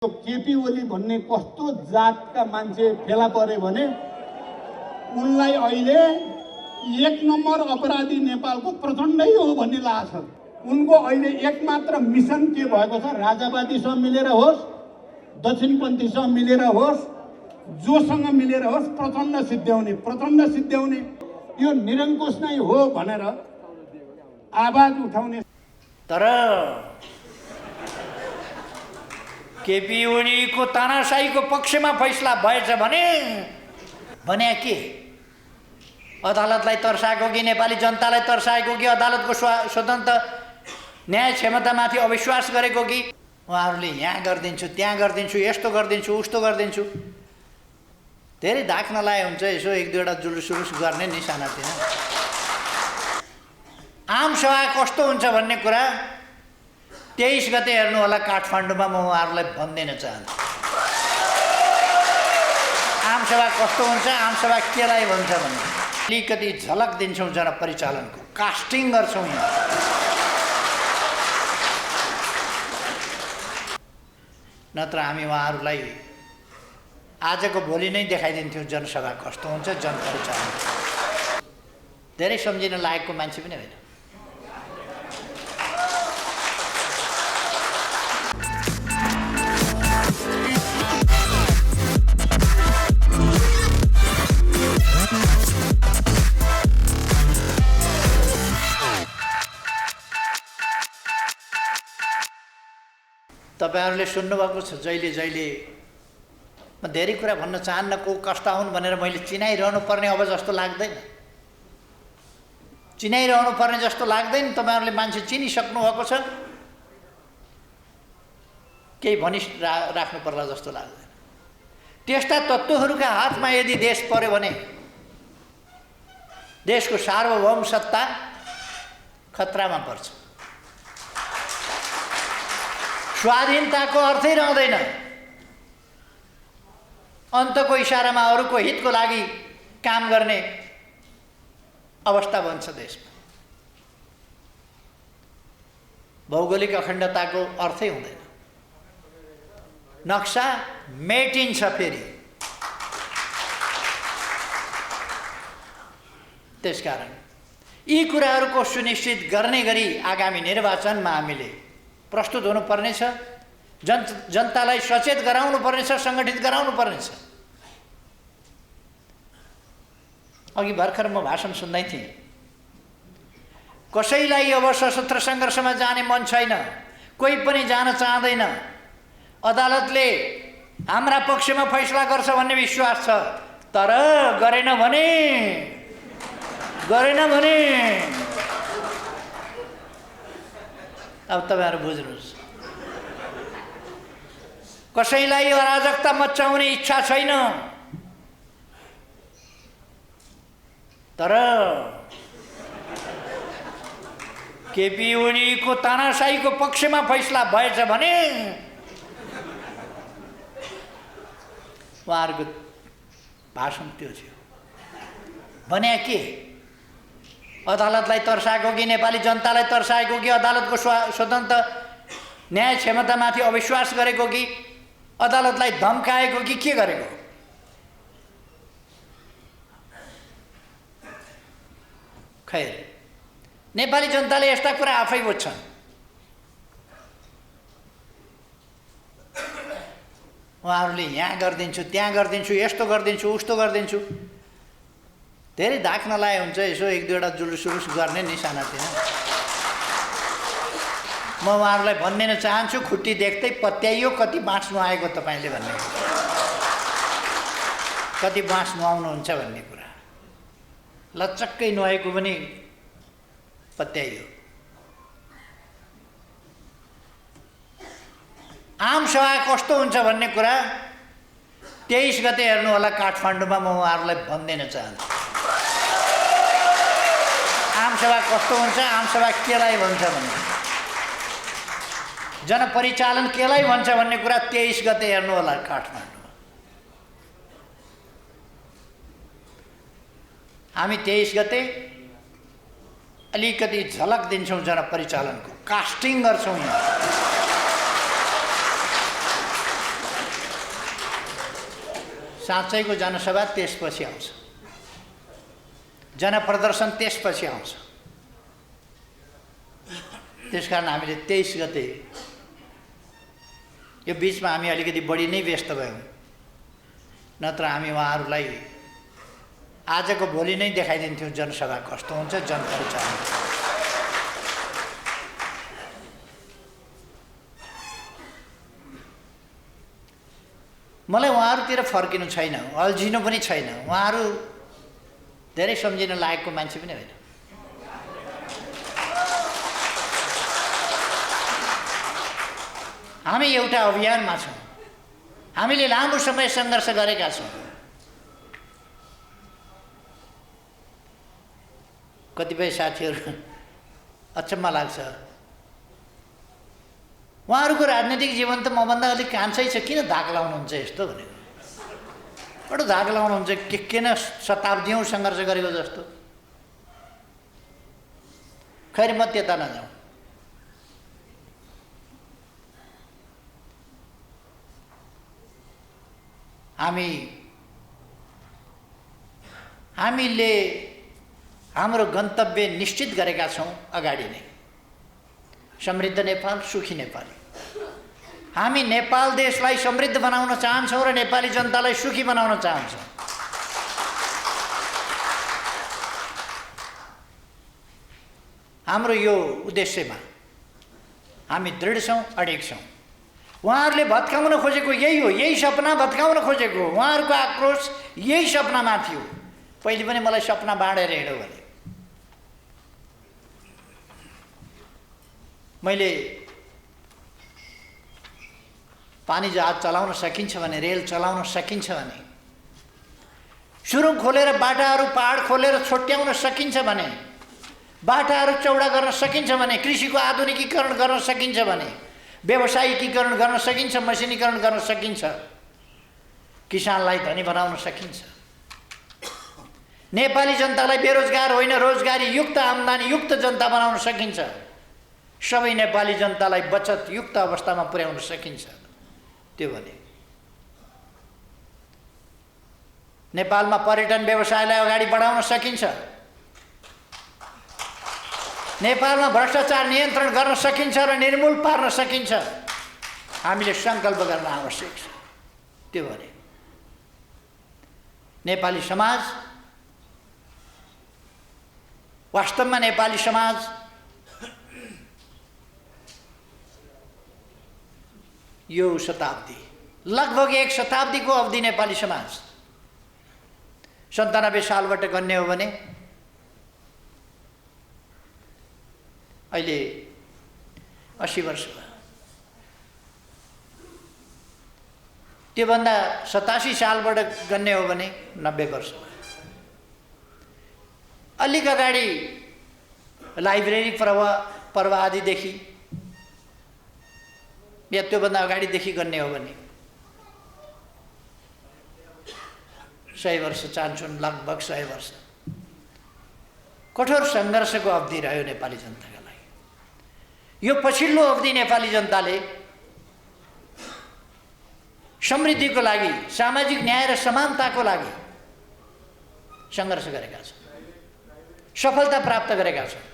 केपी ओली भन्ने कस्तो जातका मान्छे फेला परे भने उनलाई अहिले एक नम्बर अपराधी नेपालको प्रचण्डै हो भन्ने लाग्छ। उनको अहिले एकमात्र मिसन के भएको छ? राजावादीसँग मिलेर होस्, दक्षिणपन्थीसँग मिलेर होस्, जोसँग मिलेर होस्, प्रचण्ड सिद्ध्याउने यो निरङ्कुश नै हो भनेर आवाज उठाउने। तर केपी ओलीको तानाशाहीको पक्षमा फैसला भएछ भने के अदालतलाई तर्साएको कि नेपाली जनतालाई तर्साएको कि अदालतको स्वतन्त्र न्याय क्षमतामाथि अविश्वास गरेको कि उहाँहरूले यहाँ गरिदिन्छु, त्यहाँ गरिदिन्छु, यस्तो गरिदिन्छु, उस्तो गरिदिन्छु, धेरै धाक नलाए हुन्छ यसो एक दुईवटा जुलुस गर्ने नि सानातिना। आम सभा कस्तो हुन्छ भन्ने कुरा 23 गते हेर्नु होला काठमाडौँमा। म उहाँहरूलाई भनिदिन चाहन्छु आम सभा कस्तो हुन्छ, आम सभा केलाई भन्छ भने अलिकति झलक दिन्छौँ जनपरिचालनको, कास्टिङ गर्छौँ यहाँ। नत्र हामी उहाँहरूलाई आजको भोलि नै देखाइदिन्थ्यौँ जनसभा कस्तो हुन्छ, जनपरिचालन। धेरै सम्झिन लायकको मान्छे पनि होइन। तपाईहरुले सुन्नुभएको छ जहिले म धेरै कुरा भन्न चाहन्न, को कस्ता हुन् भनेर मैले चिनाइरहनु पर्ने अब जस्तो लाग्दैन, चिनाइरहनु पर्ने जस्तो लाग्दैन। तपाईहरुले मान्छे चिनिसक्नु भएको छ, केही भनि राख्नु पर्ला जस्तो लाग्दैन। त्यस्ता तत्त्वहरूका हातमा यदि देश पर्यो भने देशको सार्वभौम सत्ता खतरामा पर्छ। स्वाधीनताको अर्थै रहँदैन, अन्तको इशारामा अरूको हितको लागि काम गर्ने अवस्था बन्छ देशमा। भौगोलिक अखण्डताको अर्थै हुँदैन, नक्सा मेटिन्छ फेरि। त्यसकारण यी कुराहरूको सुनिश्चित गर्ने गरी आगामी निर्वाचनमा हामीले प्रस्तुत हुनुपर्नेछ। जनतालाई सचेत गराउनु पर्नेछ, सङ्गठित गराउनु पर्नेछ। अघि भर्खर म भाषण सुन्दै थिएँ, कसैलाई अब सशस्त्र सङ्घर्षमा जाने मन छैन, कोही पनि जान चाहँदैन। अदालतले हाम्रा पक्षमा फैसला गर्छ भन्ने विश्वास छ, तर गरेन भने अब तपाईहरु बुझ्नुहोस्, कसैलाई अराजकता मचाउने इच्छा छैन, तर केपी ओलीको तानाशाहीको पक्षमा फैसला भएछ भने उहाँहरूको भाषण त्यो थियो। भने के अदालतलाई तर्साएको कि नेपाली जनतालाई तर्साएको कि अदालतको स्वतन्त्र न्याय क्षमतामाथि अविश्वास गरेको कि अदालतलाई धम्काएको कि के गरेको? खैर, नेपाली जनताले यस्ता कुरा आफै बुझ्छन्। उहाँहरूले यहाँ गरिदिन्छु, त्यहाँ गरिदिन्छु, यस्तो गरिदिन्छु, उस्तो गरिदिन्छु, धेरै धाक नलाए हुन्छ यसो एक दुईवटा जुलुस गर्ने नि सानातिना। म उहाँहरूलाई भनिदिन चाहन्छु, खुट्टी देख्दै पत्याइयो कति बाँस नुहाएको तपाईँले भन्ने, कति बाँस नुहाउनुहुन्छ भन्ने कुरा लचक्कै नुहाएको पनि पत्याइयो। आम सभा कस्तो हुन्छ भन्ने कुरा 23 गते हेर्नु होला काठमाडौँमा। म उहाँहरूलाई भनिदिन चाहन्छु आम सभा कस्तो हुन्छ, आम सभा केलाई भन्छ भने जनपरिचालन केलाई भन्छ भन्ने कुरा 23 गते हेर्नु होला काठमाडौँमा। हामी 23 गते अलिकति झलक दिन्छौँ जनपरिचालनको, कास्टिङ गर्छौँ यहाँ। साँच्चैको जनसभा त्यसपछि आउँछ, जनप्रदर्शन त्यसपछि आउँछ। त्यसकारण हामीले 23 गते यो बिचमा हामी अलिकति बढी नै व्यस्त भयौँ, नत्र हामी उहाँहरूलाई आजको भोलि नै देखाइदिन्थ्यौँ जनसभा कस्तो हुन्छ, जनपरिचय। मलाई उहाँहरूतिर फर्किनु छैन, अल्झिनु पनि छैन। उहाँहरू धेरै सम्झिन लायकको मान्छे पनि होइन। हामी एउटा अभियानमा छौँ, हामीले लामो समय सङ्घर्ष गरेका छौँ। कतिपय साथीहरू अचम्म लाग्छ, उहाँहरूको राजनीतिक जीवन त मभन्दा अलिक कान्छै छ, किन धाक लाउनुहुन्छ यस्तो भनेको। बडो धाक लाउनुहुन्छ, किन शताब्दीौँ सङ्घर्ष गरेको जस्तो। खैर म त्यता नजाउँ। हामीले हाम्रो गन्तव्य निश्चित गरेका छौँ अगाडि नै, समृद्ध नेपाल, सुखी नेपाल। हामी नेपाल देशलाई समृद्ध बनाउन चाहन्छौँ र नेपाली जनतालाई सुखी बनाउन चाहन्छौँ। हाम्रो यो उद्देश्यमा हामी दृढ छौँ, अडिग छौँ। उहाँहरूले भत्काउन खोजेको यही हो, यही सपना भत्काउन खोजेको। उहाँहरूको आक्रोश यही सपनामा थियो। पहिले पनि मलाई सपना बाँडेर हिँड्यो भने मैले पानी जहाज चलाउन सकिन्छ भने, रेल चलाउन सकिन्छ भने, सुरुङ खोलेर बाटाहरू पहाड खोलेर छोट्याउन सकिन्छ भने, बाटाहरू चौडा गर्न सकिन्छ भने, कृषिको आधुनिकीकरण गर्न सकिन्छ भने, व्यावसायिकीकरण गर्न सकिन्छ, मसिनीकरण गर्न सकिन्छ, किसानलाई धनी बनाउन सकिन्छ, नेपाली जनतालाई बेरोजगार होइन रोजगारी युक्त आम्दानी युक्त जनता बनाउन सकिन्छ, सबै नेपाली जनतालाई बचत युक्त अवस्थामा पुर्याउन सकिन्छ। त्यो भने नेपालमा पर्यटन व्यवसायलाई अगाडि बढाउन सकिन्छ, नेपालमा भ्रष्टाचार नियन्त्रण गर्न सकिन्छ र निर्मूल पार्न सकिन्छ। हामीले सङ्कल्प गर्न आवश्यक छ। त्यो भने नेपाली समाज, वास्तवमा नेपाली समाज यो शताब्दी, लगभग 1 शताब्दीको अवधि नेपाली समाज 97 सालबाट गन्ने हो भने अहिले 80 वर्ष भयो। त्योभन्दा 87 सालबाट गन्ने हो भने 90 वर्ष भयो। अलिक अगाडि लाइब्रेरी पर्व आदिदेखि या त्योभन्दा अगाडिदेखि गन्ने हो भने 100 वर्ष चाहन्छन्, लगभग 100 वर्ष कठोर सङ्घर्षको अवधि रह्यो नेपाली जनताका लागि। यो पछिल्लो अवधि नेपाली जनताले समृद्धिको लागि, सामाजिक न्याय र समानताको लागि सङ्घर्ष गरेका छन्, सफलता प्राप्त गरेका छन्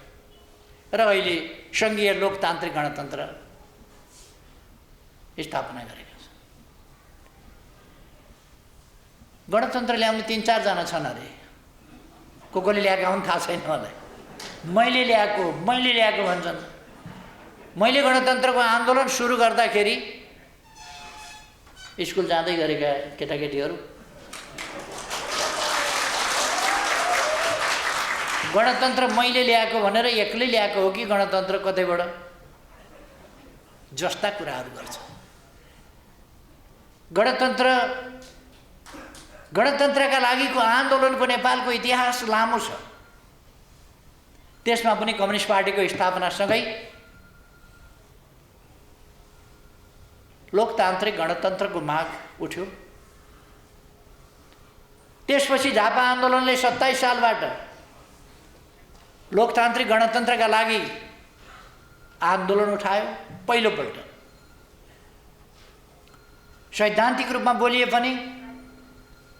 र अहिले सङ्घीय लोकतान्त्रिक गणतन्त्र स्थापना गरेका छन्। गणतन्त्र ल्याउने 3-4 जना छन् अरे, कसले ल्याएका हुन् थाहा छैन मलाई। मैले ल्याएको भन्छन्। मैले गणतन्त्रको आन्दोलन सुरु गर्दाखेरि स्कुल जाँदै गरेका केटाकेटीहरू गणतन्त्र मैले ल्याएको भनेर एक्लै ल्याएको हो कि गणतन्त्र कतैबाट जस्ता कुराहरू गर्छ। गणतन्त्रका लागिको आन्दोलनको नेपालको इतिहास लामो छ। त्यसमा पनि कम्युनिस्ट पार्टीको स्थापनासँगै लोकतान्त्रिक गणतन्त्रको माग उठ्यो। त्यसपछि झापा आन्दोलनले 27 सालबाट लोकतान्त्रिक गणतन्त्रका लागि आन्दोलन उठायो। पहिलोपल्ट सैद्धान्तिक रूपमा बोलिए पनि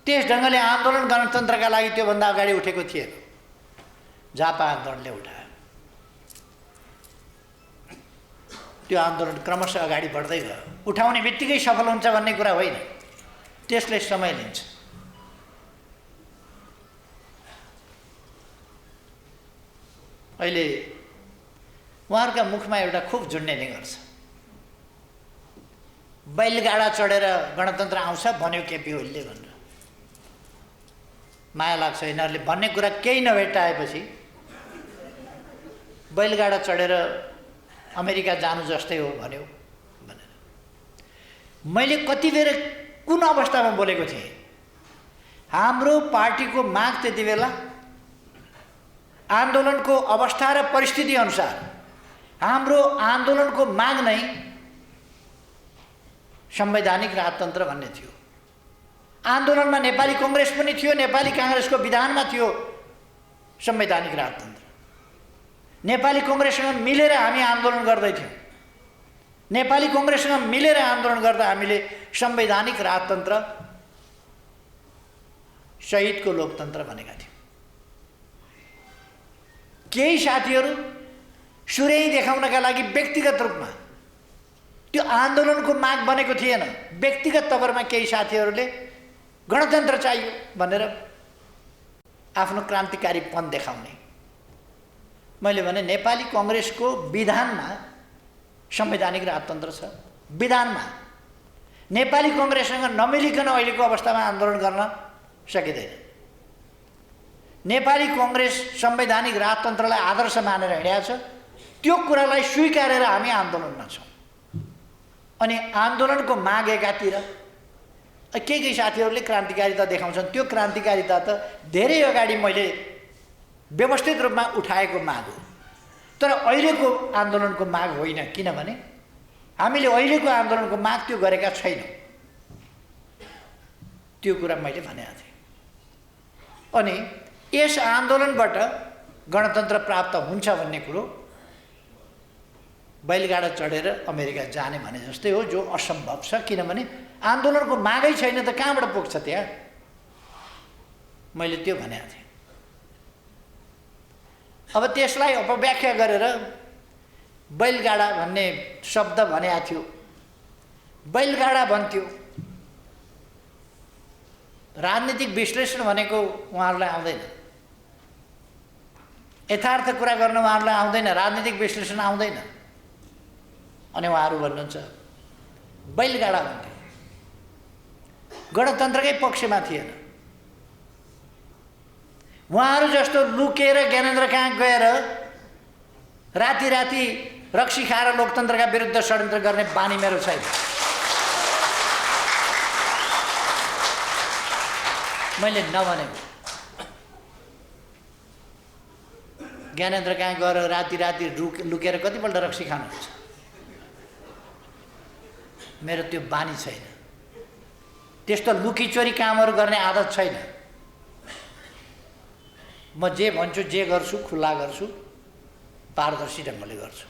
त्यस ढङ्गले आन्दोलन गणतन्त्रका लागि त्योभन्दा अगाडि उठेको थिएन। झापा आन्दोलनले उठायो। त्यो आन्दोलन क्रमशः अगाडि बढ्दै गयो। उठाउने बित्तिकै सफल हुन्छ भन्ने कुरा होइन, त्यसले समय लिन्छ। अहिले उहाँहरूका मुखमा एउटा खुब झुन्डेने गर्छ, बैलगाडा चढेर गणतन्त्र आउँछ भन्यो केपी ओलीले भनेर। माया लाग्छ यिनीहरूले भन्ने कुरा केही नभेट्टाएपछि बैलगाडा चढेर अमेरिका जानु जस्तै हो भन्यो भनेर। मैले कति बेर कुन अवस्थामा बोलेको थिएँ? हाम्रो पार्टीको माग त्यति बेला आन्दोलनको अवस्था र परिस्थिति अनुसार हाम्रो आन्दोलनको माग नै संवैधानिक राजतन्त्र भन्ने थियो। आन्दोलनमा नेपाली कांग्रेस पनि थियो, नेपाली कांग्रेसको विधानमा थियो संवैधानिक राजतन्त्र। नेपाली कांग्रेससँग मिलेर हामी आन्दोलन गर्दै थियौँ। नेपाली कांग्रेससँग मिलेर आन्दोलन गर्दा हामीले संवैधानिक राजतन्त्र, शहीदको लोकतन्त्र भनेका थियौँ। केही साथीहरू सुर्याइ देखाउनका लागि व्यक्तिगत रूपमा त्यो आन्दोलनको माग बनेको थिएन। व्यक्तिगत तवरमा केही साथीहरूले गणतन्त्र चाहियो भनेर आफ्नो क्रान्तिकारीपन देखाउने। मैले भने नेपाली कांग्रेसको विधानमा संवैधानिक राजतन्त्र छ। विधानमा नेपाली कांग्रेससँग नमिलिकन अहिलेको अवस्थामा आन्दोलन गर्न सकिँदैन। नेपाली कांग्रेस संवैधानिक राजतन्त्रलाई आदर्श मानेर हिँडेको छ। त्यो कुरालाई स्वीकारेर हामी आन्दोलनमा छौँ। अनि आन्दोलनको माग एकातिर केही साथीहरूले क्रान्तिकारिता देखाउँछन्। त्यो क्रान्तिकारिता त धेरै अगाडि मैले व्यवस्थित रूपमा उठाएको माग हो, तर अहिलेको आन्दोलनको माग होइन। किनभने हामीले अहिलेको आन्दोलनको माग त्यो गरेका छैनौँ। त्यो कुरा मैले भनेको थिएँ। अनि यस आन्दोलनबाट गणतन्त्र प्राप्त हुन्छ भन्ने कुरो बैलगाडा चढेर अमेरिका जाने भने जस्तै हो, जो असम्भव छ। किनभने आन्दोलनको मागै छैन त कहाँबाट पुग्छ त्यहाँ? मैले त्यो भनेको थिएँ। अब त्यसलाई अपव्याख्या गरेर बैलगाडा भन्ने शब्द भनेको थियो, बैलगाडा भन्थ्यो। राजनीतिक विश्लेषण भनेको उहाँहरूलाई आउँदैन, यथार्थ कुरा गर्न उहाँहरूलाई आउँदैन, राजनीतिक विश्लेषण आउँदैन। अनि उहाँहरू भन्नुहुन्छ बैलगाडा भन्थ्यो, गणतन्त्रकै पक्षमा थिएन। उहाँहरू जस्तो लुकेर ज्ञानेन्द्र कहाँ गएर राति राति रक्सी खाएर लोकतन्त्रका विरुद्ध षड्यन्त्र गर्ने बानी मेरो छैन। मैले नभनेको। ज्ञानेन्द्र कहाँ गएर राति राति लुकेर कतिपल्ट रक्सी खानुहुन्छ? मेरो त्यो बानी छैन। त्यस्तो लुकीचोरी कामहरू गर्ने आदत छैन। म जे भन्छु, जे गर्छु खुल्ला गर्छु, पारदर्शी ढङ्गले गर्छु।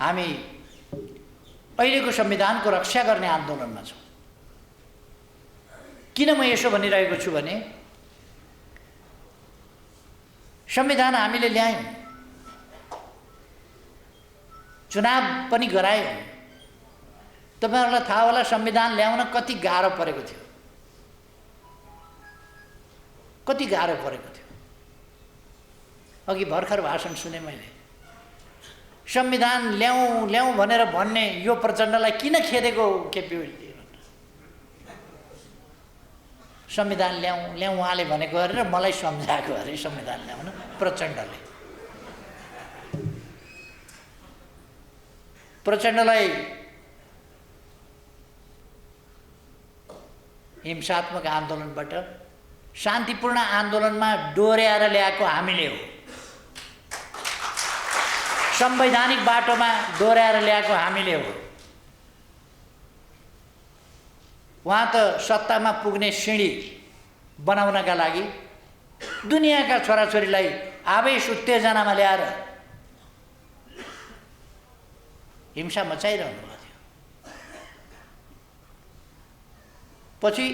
हामी अहिलेको संविधानको रक्षा गर्ने आन्दोलनमा छौँ। किन म यसो भनिरहेको छु भने संविधान हामीले ल्यायौँ, चुनाव पनि गरायौँ। तपाईहरुलाई थाहा होला संविधान ल्याउन कति गाह्रो परेको थियो, कति गाह्रो परेको थियो। अघि भर्खर भाषण सुने मैले। संविधान ल्याउँ ल्याउँ भनेर भन्ने यो प्रचण्डलाई किन खेदेको केपी ओलीले? संविधान ल्याउँ ल्याउँ उहाँले भनेको अरे र मलाई सम्झाएको अरे संविधान ल्याउन प्रचण्डले। प्रचण्डलाई हिंसात्मक आन्दोलनबाट शान्तिपूर्ण आन्दोलनमा डोर्याएर ल्याएको हामीले हो। संवैधानिक बाटोमा डोर्याएर ल्याएको हामीले हो। उहाँ त सत्तामा पुग्ने सिँढी बनाउनका लागि दुनियाँका छोराछोरीलाई आवेश उत्तेजनामा ल्याएर हिंसा मचाइरहनु भएको थियो। पछि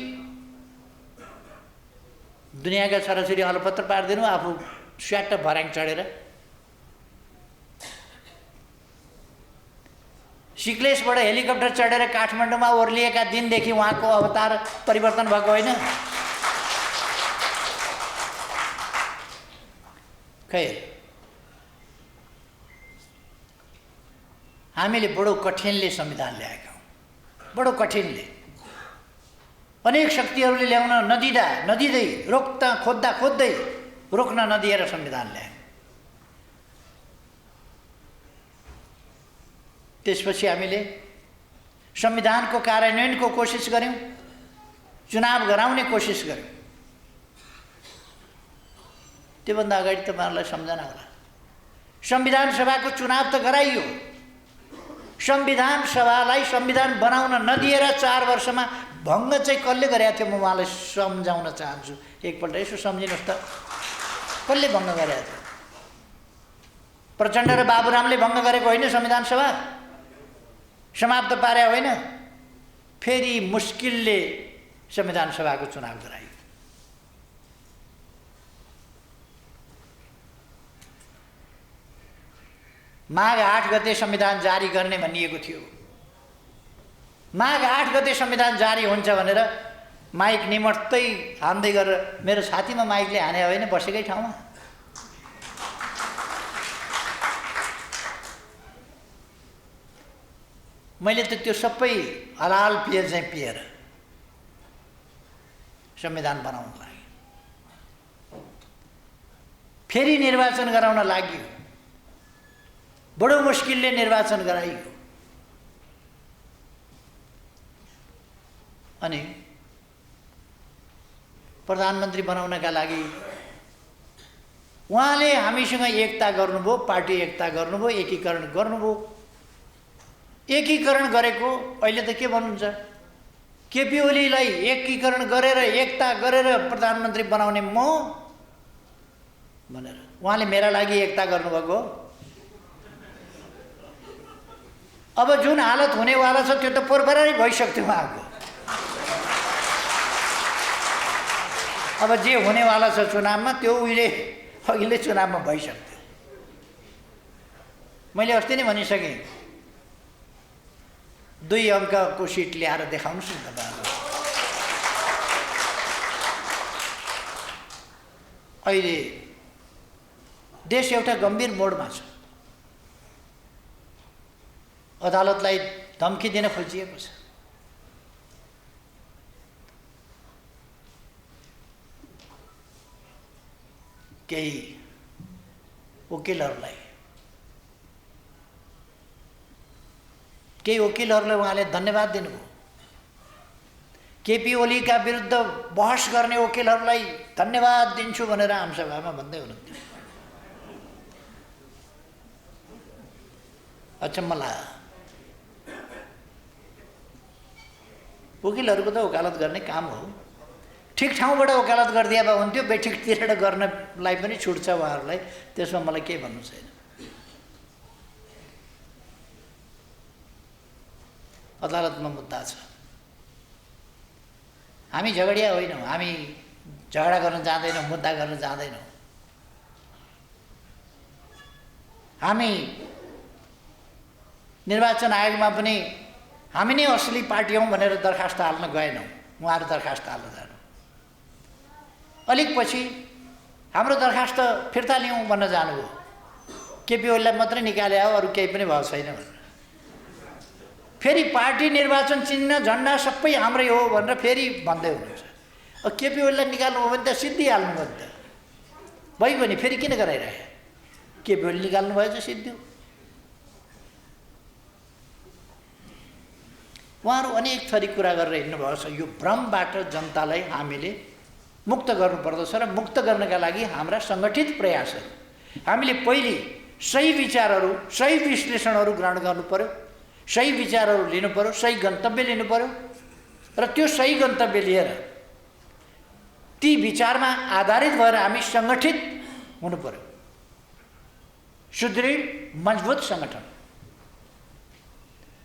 दुनियाँका छोराछोरी अलपत्र पारिदिनु, आफू स्याट भर्याङ चढेर सिक्लेसबाट हेलिकप्टर चढेर काठमाडौँमा ओर्लिएका दिनदेखि उहाँको अवतार परिवर्तन भएको होइन। खै हामीले बडो कठिनले संविधान ल्याएका हौँ, बडो कठिनले। अनेक शक्तिहरूले ल्याउन नदिँदै खोज्दै रोक्न नदिएर संविधान ल्याए। त्यसपछि हामीले संविधानको कार्यान्वयनको कोसिस गर्यौँ, चुनाव गराउने कोसिस गर्यौँ। त्योभन्दा अगाडि तपाईँहरूलाई सम्झना होला, संविधान सभाको चुनाव त गराइयो, संविधान सभालाई संविधान बनाउन नदिएर 4 वर्षमा भङ्ग चाहिँ कसले गरेको थियो? म उहाँलाई सम्झाउन चाहन्छु, एकपल्ट यसो सम्झिनुहोस् त, कसले भङ्ग गरेको थियो? प्रचण्ड र बाबुरामले भङ्ग गरेको होइन संविधान सभा, समाप्त पारे होइन, फेरि मुस्किलले संविधान सभाको चुनाव गराइयो। माघ 8 गते संविधान जारी गर्ने भनिएको थियो। माघ 8 गते संविधान जारी हुन्छ भनेर माइक निमट्दै हान्दै गरेर मेरो छातीमा माइकले हाने होइन, बसेकै ठाउँमा। मैले त त्यो सबै हलाल पिएर चाहिँ पिएर संविधान बनाउन लागि, फेरि निर्वाचन गराउन लाग्यो। बडो मुस्किलले निर्वाचन गराइयो। अनि प्रधानमन्त्री बनाउनका लागि उहाँले हामीसँग एकता गर्नुभयो, पार्टी एकता गर्नुभयो, एकीकरण गर्नुभयो। एकीकरण गरेको अहिले त के भन्नुहुन्छ? केपी ओलीलाई एकीकरण गरेर एकता गरेर प्रधानमन्त्री बनाउने म भनेर उहाँले मेरा लागि एकता गर्नुभएको। अब जुन हालत हुनेवाला छ त्यो त पोरपरारै भइसक्थ्यो उहाँको। अब जे हुनेवाला छ चुनावमा त्यो अघिल्लै चुनावमा भइसक्थ्यो। मैले अस्ति नै भनिसकेँ, 2 अङ्कको सिट ल्याएर देखाउनुहोस् न तपाईँहरू। अहिले देश एउटा गम्भीर मोडमा छ। अदालतलाई धम्की दिन खोजिएको छ। केही वकिलहरूलाई उहाँले धन्यवाद दिनुभयो। केपी ओलीका विरुद्ध बहस गर्ने वकिलहरूलाई धन्यवाद दिन्छु भनेर आमसभामा भन्दै हुनुहुन्थ्यो। अचम्म लाग्यो। वकिलहरूको त वकालत गर्ने काम हो, ठिक ठाउँबाट वकालत गरिदिए भए हुन्थ्यो। बेठिकतिर गर्नलाई पनि छुट छ उहाँहरूलाई, त्यसमा मलाई केही भन्नु छैन। अदालतमा मुद्दा छ। हामी झगडिया होइनौँ, हामी झगडा गर्न जाँदैनौँ, मुद्दा गर्न जाँदैनौँ। हामी निर्वाचन आयोगमा पनि हामी नै असली पार्टी हौँ भनेर दरखास्त हाल्न गएनौँ। उहाँहरू दरखास्त हाल्न जानु, अलिक पछि हाम्रो दरखास्त फिर्ता लिउँ भन्न जानुभयो। केपी ओलीलाई मात्रै निकाले हो, अरू केही पनि भएको छैन भनेर। फेरि पार्टी निर्वाचन चिन्ह झन्डा सबै हाम्रै हो भनेर फेरि भन्दै हुनुहुन्छ। अब केपी ओलीलाई निकाल्नुभयो भने त सिद्धिहाल्नु भयो नि त, भइगयो नि, फेरि किन गराइरहे? केपी ओली निकाल्नु भएछ सिद्धियो। उहाँहरू अनेक थरी कुरा गरेर हिँड्नुभएको छ। यो भ्रमबाट जनतालाई हामीले मुक्त गर्नुपर्दछ र मुक्त गर्नका लागि हाम्रा सङ्गठित प्रयासहरू, हामीले पहिले सही विचारहरू, सही विश्लेषणहरू ग्रहण गर्नु पर्यो, सही विचारहरू लिनु पर्यो, सही गन्तव्य लिनु पर्यो र त्यो सही गन्तव्य लिएर ती विचारमा आधारित भएर हामी सङ्गठित हुनु पर्यो। सुदृढ मजबुत सङ्गठन,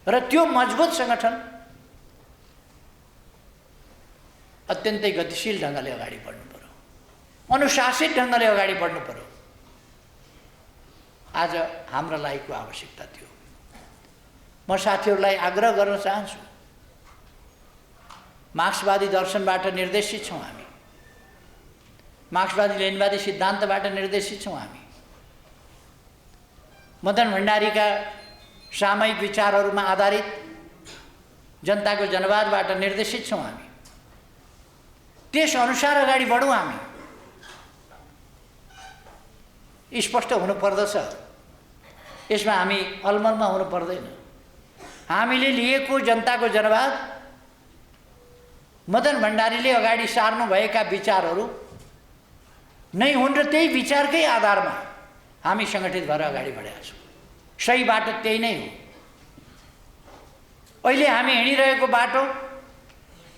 र त्यो मजबुत सङ्गठन अत्यन्तै गतिशील ढङ्गले अगाडि बढ्नु पर्यो, अनुशासित ढङ्गले अगाडि बढ्नु पर्यो। आज हाम्रो लागिको आवश्यकता थियो। म साथीहरूलाई आग्रह गर्न चाहन्छु, मार्क्सवादी दर्शनबाट निर्देशित छौँ हामी, मार्क्सवादी लेनिनवादी सिद्धान्तबाट निर्देशित छौँ हामी, मदन भण्डारीका सामयिक विचारहरूमा आधारित जनताको जनवादबाट निर्देशित छौँ हामी। त्यस अनुसार अगाडि बढौँ हामी। स्पष्ट हुनुपर्दछ, यसमा हामी अलमलमा हुनु पर्दैन। हामीले लिएको जनताको जनवाद, मदन भण्डारीले अगाडि सार्नुभएका विचारहरू नै हुन् र त्यही विचारकै आधारमा हामी सङ्गठित भएर अगाडि बढेका छौँ। सही बाटो त्यही नै हो। अहिले हामी हिँडिरहेको बाटो,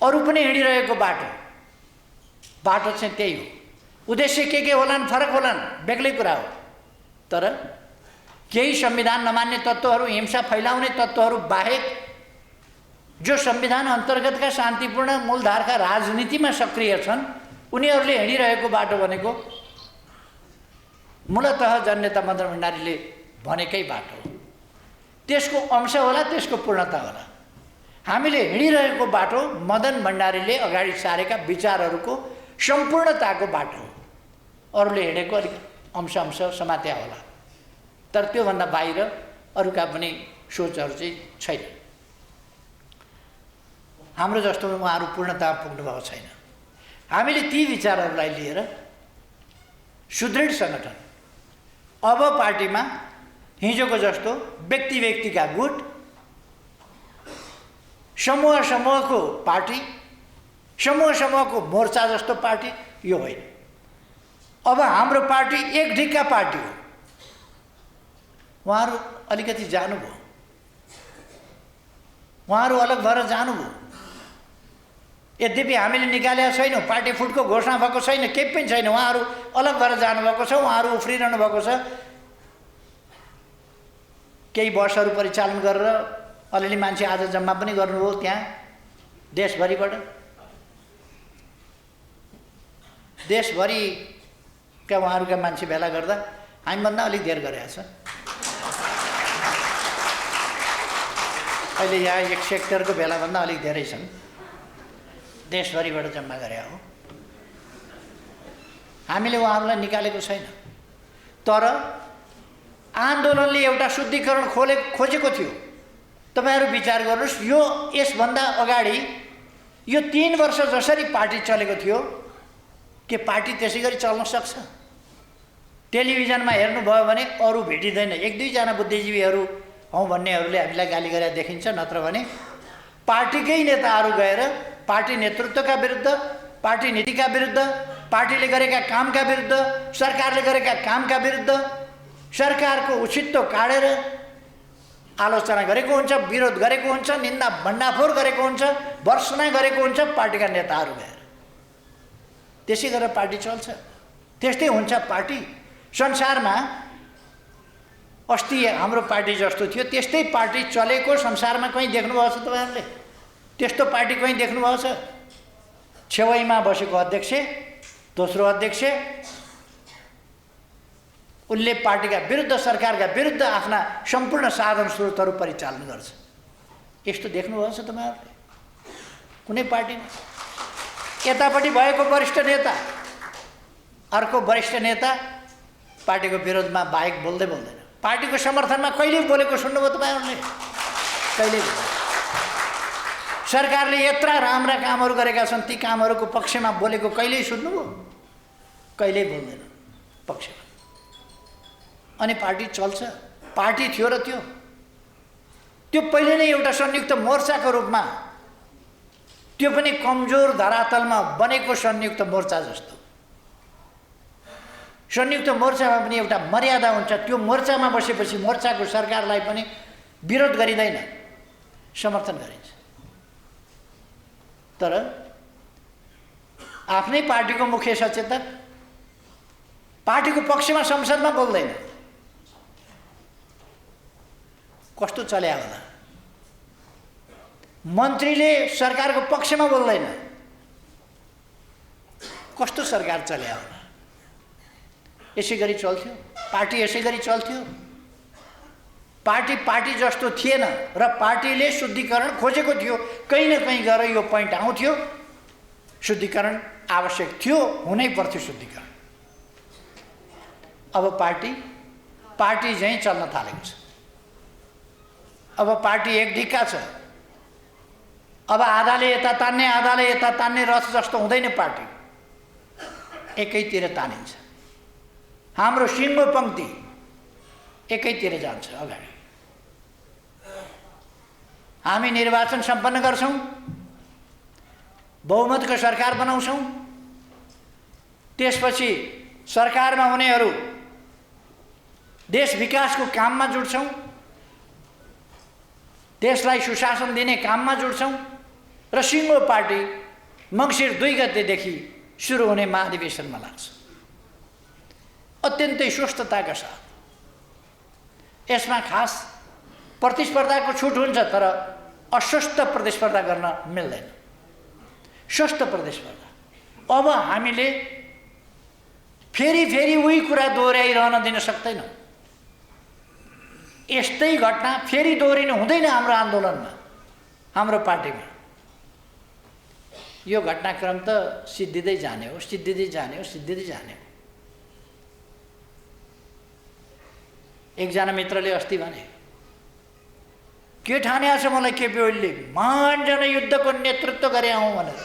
अरू पनि हिँडिरहेको बाटो चाहिँ त्यही हो। उद्देश्य के होलान्, फरक होलान्, बेग्लै कुरा हो। तर केही संविधान नमान्ने तत्त्वहरू, हिंसा फैलाउने तत्त्वहरू बाहेक जो संविधान अन्तर्गतका शान्तिपूर्ण मूलधारका राजनीतिमा सक्रिय छन्, उनीहरूले हिँडिरहेको बाटो भनेको मूलतः जननेता मदन भण्डारीले भनेकै बाटो हो। त्यसको अंश होला, त्यसको पूर्णता होला। हामीले हिँडिरहेको बाटो मदन भण्डारीले अगाडि सारेका विचारहरूको सम्पूर्णताको बाटो हो। अरूले हिँडेको अलिक अंश समात्या होला, तर त्योभन्दा बाहिर अरूका पनि सोचहरू चाहिँ छैन। हाम्रो जस्तो उहाँहरू पूर्णतामा पुग्नुभएको छैन। हामीले ती विचारहरूलाई लिएर सुदृढ सङ्गठन, अब पार्टीमा हिजोको जस्तो व्यक्ति व्यक्तिका गुट, समूह समूहको पार्टी, समूह समूहको मोर्चा जस्तो पार्टी यो होइन। अब हाम्रो पार्टी एक ढिक्का पार्टी हो। उहाँहरू अलिकति जानुभयो, उहाँहरू अलग भएर जानुभयो। यद्यपि हामीले निकालेका छैनौँ, पार्टी फुटको घोषणा भएको छैन, केही पनि छैन। उहाँहरू अलग भएर जानुभएको छ, उहाँहरू उफ्रिरहनु भएको छ। केही वर्षहरू परिचालन गरेर अलिअलि मान्छे आज जम्मा पनि गर्नुभयो त्यहाँ देशभरिबाट। देशभरिका उहाँहरूका मान्छे भेला गर्दा हामीभन्दा अलिक धेर गरेका छ। अहिले यहाँ एक सेक्टरको भेलाभन्दा अलिक धेरै छन्, देशभरिबाट जम्मा गरे हो। हामीले उहाँहरूलाई निकालेको छैन, तर आन्दोलनले एउटा शुद्धिकरण खोजेको थियो। तपाईहरु विचार गर्नुस्, यो यसभन्दा अगाडि यो 3 वर्ष जसरी पार्टी चलेको थियो के पार्टी त्यसैगरी चल्न सक्छ? टेलिभिजनमा हेर्नुभयो भने अरू भेटिँदैन। 1-2 जना बुद्धिजीवीहरू हौ भन्नेहरूले हामीलाई गाली गरेर देखिन्छ, नत्र भने पार्टीकै नेताहरू गएर पार्टी नेतृत्वका विरुद्ध, पार्टी नीतिका विरुद्ध, पार्टीले गरेका कामका विरुद्ध, सरकारले गरेका कामका विरुद्ध, सरकारको उचित्व काटेर आलोचना गरेको हुन्छ, विरोध गरेको हुन्छ, निन्दा भण्डाफोर गरेको हुन्छ, भर्त्सना गरेको हुन्छ पार्टीका नेताहरू गएर। त्यसै गरेर पार्टी चल्छ, त्यस्तै हुन्छ पार्टी। संसारमा अस्ति हाम्रो पार्टी जस्तो थियो त्यस्तै पार्टी चलेको संसारमा कहीँ देख्नुभएको छ तपाईहरुले? त्यस्तो पार्टी कहीँ देख्नुभएको छ? छेउमा बसेको अध्यक्ष, दोस्रो अध्यक्ष, उनले पार्टीका विरुद्ध, सरकारका विरुद्ध आफ्ना सम्पूर्ण साधन स्रोतहरू परिचालन गर्छ। यस्तो देख्नुभएको छ तपाईहरुले? कुनै पार्टीमा यतापट्टि भएको वरिष्ठ नेता, अर्को वरिष्ठ नेता पार्टीको विरोधमा बाहेक बोल्दै बोल्दैन। पार्टीको समर्थनमा कहिले बोलेको सुन्नुभयो तपाईहरुले? कहिले? सरकारले यत्रा राम्रा कामहरू गरेका छन्, ती कामहरूको पक्षमा बोलेको कहिल्यै सुन्नुभयो? कहिल्यै बोल्दैन पक्षमा। अनि पार्टी चल्छ। पार्टी थियो र त्यो पहिले नै एउटा संयुक्त मोर्चाको रूपमा, त्यो पनि कमजोर धरातलमा बनेको संयुक्त मोर्चा जस्तो। संयुक्त मोर्चामा पनि एउटा मर्यादा हुन्छ। त्यो मोर्चामा बसेपछि मोर्चाको सरकारलाई पनि विरोध गरिँदैन, समर्थन गरिन्छ। तर आफ्नै पार्टीको मुख्य सचेतक पार्टीको पक्षमा संसदमा बोल्दैन। कस्तो चल्या होला? मन्त्रीले सरकारको पक्षमा बोल्दैन, कस्तो सरकार चल्या होला? यसै गरी चल्थ्यो? पार्टी यसै गरी चल्थ्यो? पार्टी जस्तो थिएन र पार्टीले शुद्धिकरण खोजेको थियो। कहीँ न कहीँ गएर यो पोइन्ट आउँथ्यो, शुद्धिकरण आवश्यक थियो, हुनै पर्थ्यो शुद्धिकरण। अब पार्टी झैँ चल्न थालेको छ। अब पार्टी एक ढिक्का छ। अब आधाले यता तान्ने, आधाले यता तान्ने रथ जस्तो हुँदैन। पार्टी एकैतिर तानिन्छ। हाम्रो सिङ्गो पङ्क्ति एकैतिर जान्छ अगाडि। हामी निर्वाचन सम्पन्न गर्छौँ, बहुमतको सरकार बनाउँछौँ, त्यसपछि सरकारमा हुनेहरू देश विकासको काममा जुट्छौँ, देशलाई सुशासन दिने काममा जुट्छौँ र सिङ्गो पार्टी मङ्सिर 2 गतेदेखि सुरु हुने महाधिवेशनमा लाग्छ अत्यन्तै स्वस्थताका साथ। यसमा खास प्रतिस्पर्धाको छुट हुन्छ, तर अस्वस्थ प्रतिस्पर्धा गर्न मिल्दैन। स्वस्थ प्रतिस्पर्धा। अब हामीले फेरि उही कुरा दोहोऱ्याइरहन दिन सक्दैनौँ। यस्तै घटना फेरि दोहोरिनु हुँदैन हाम्रो आन्दोलनमा, हाम्रो पार्टीमा। यो घटनाक्रम त सिद्धिँदै जाने हो, सिद्धिँदै जाने हो, सिद्धिँदै जाने हो। एकजना मित्रले अस्ति भने, के ठान्या छ मलाई केपी ओलीले महान जनयुद्धको नेतृत्व गरे हौँ भनेर।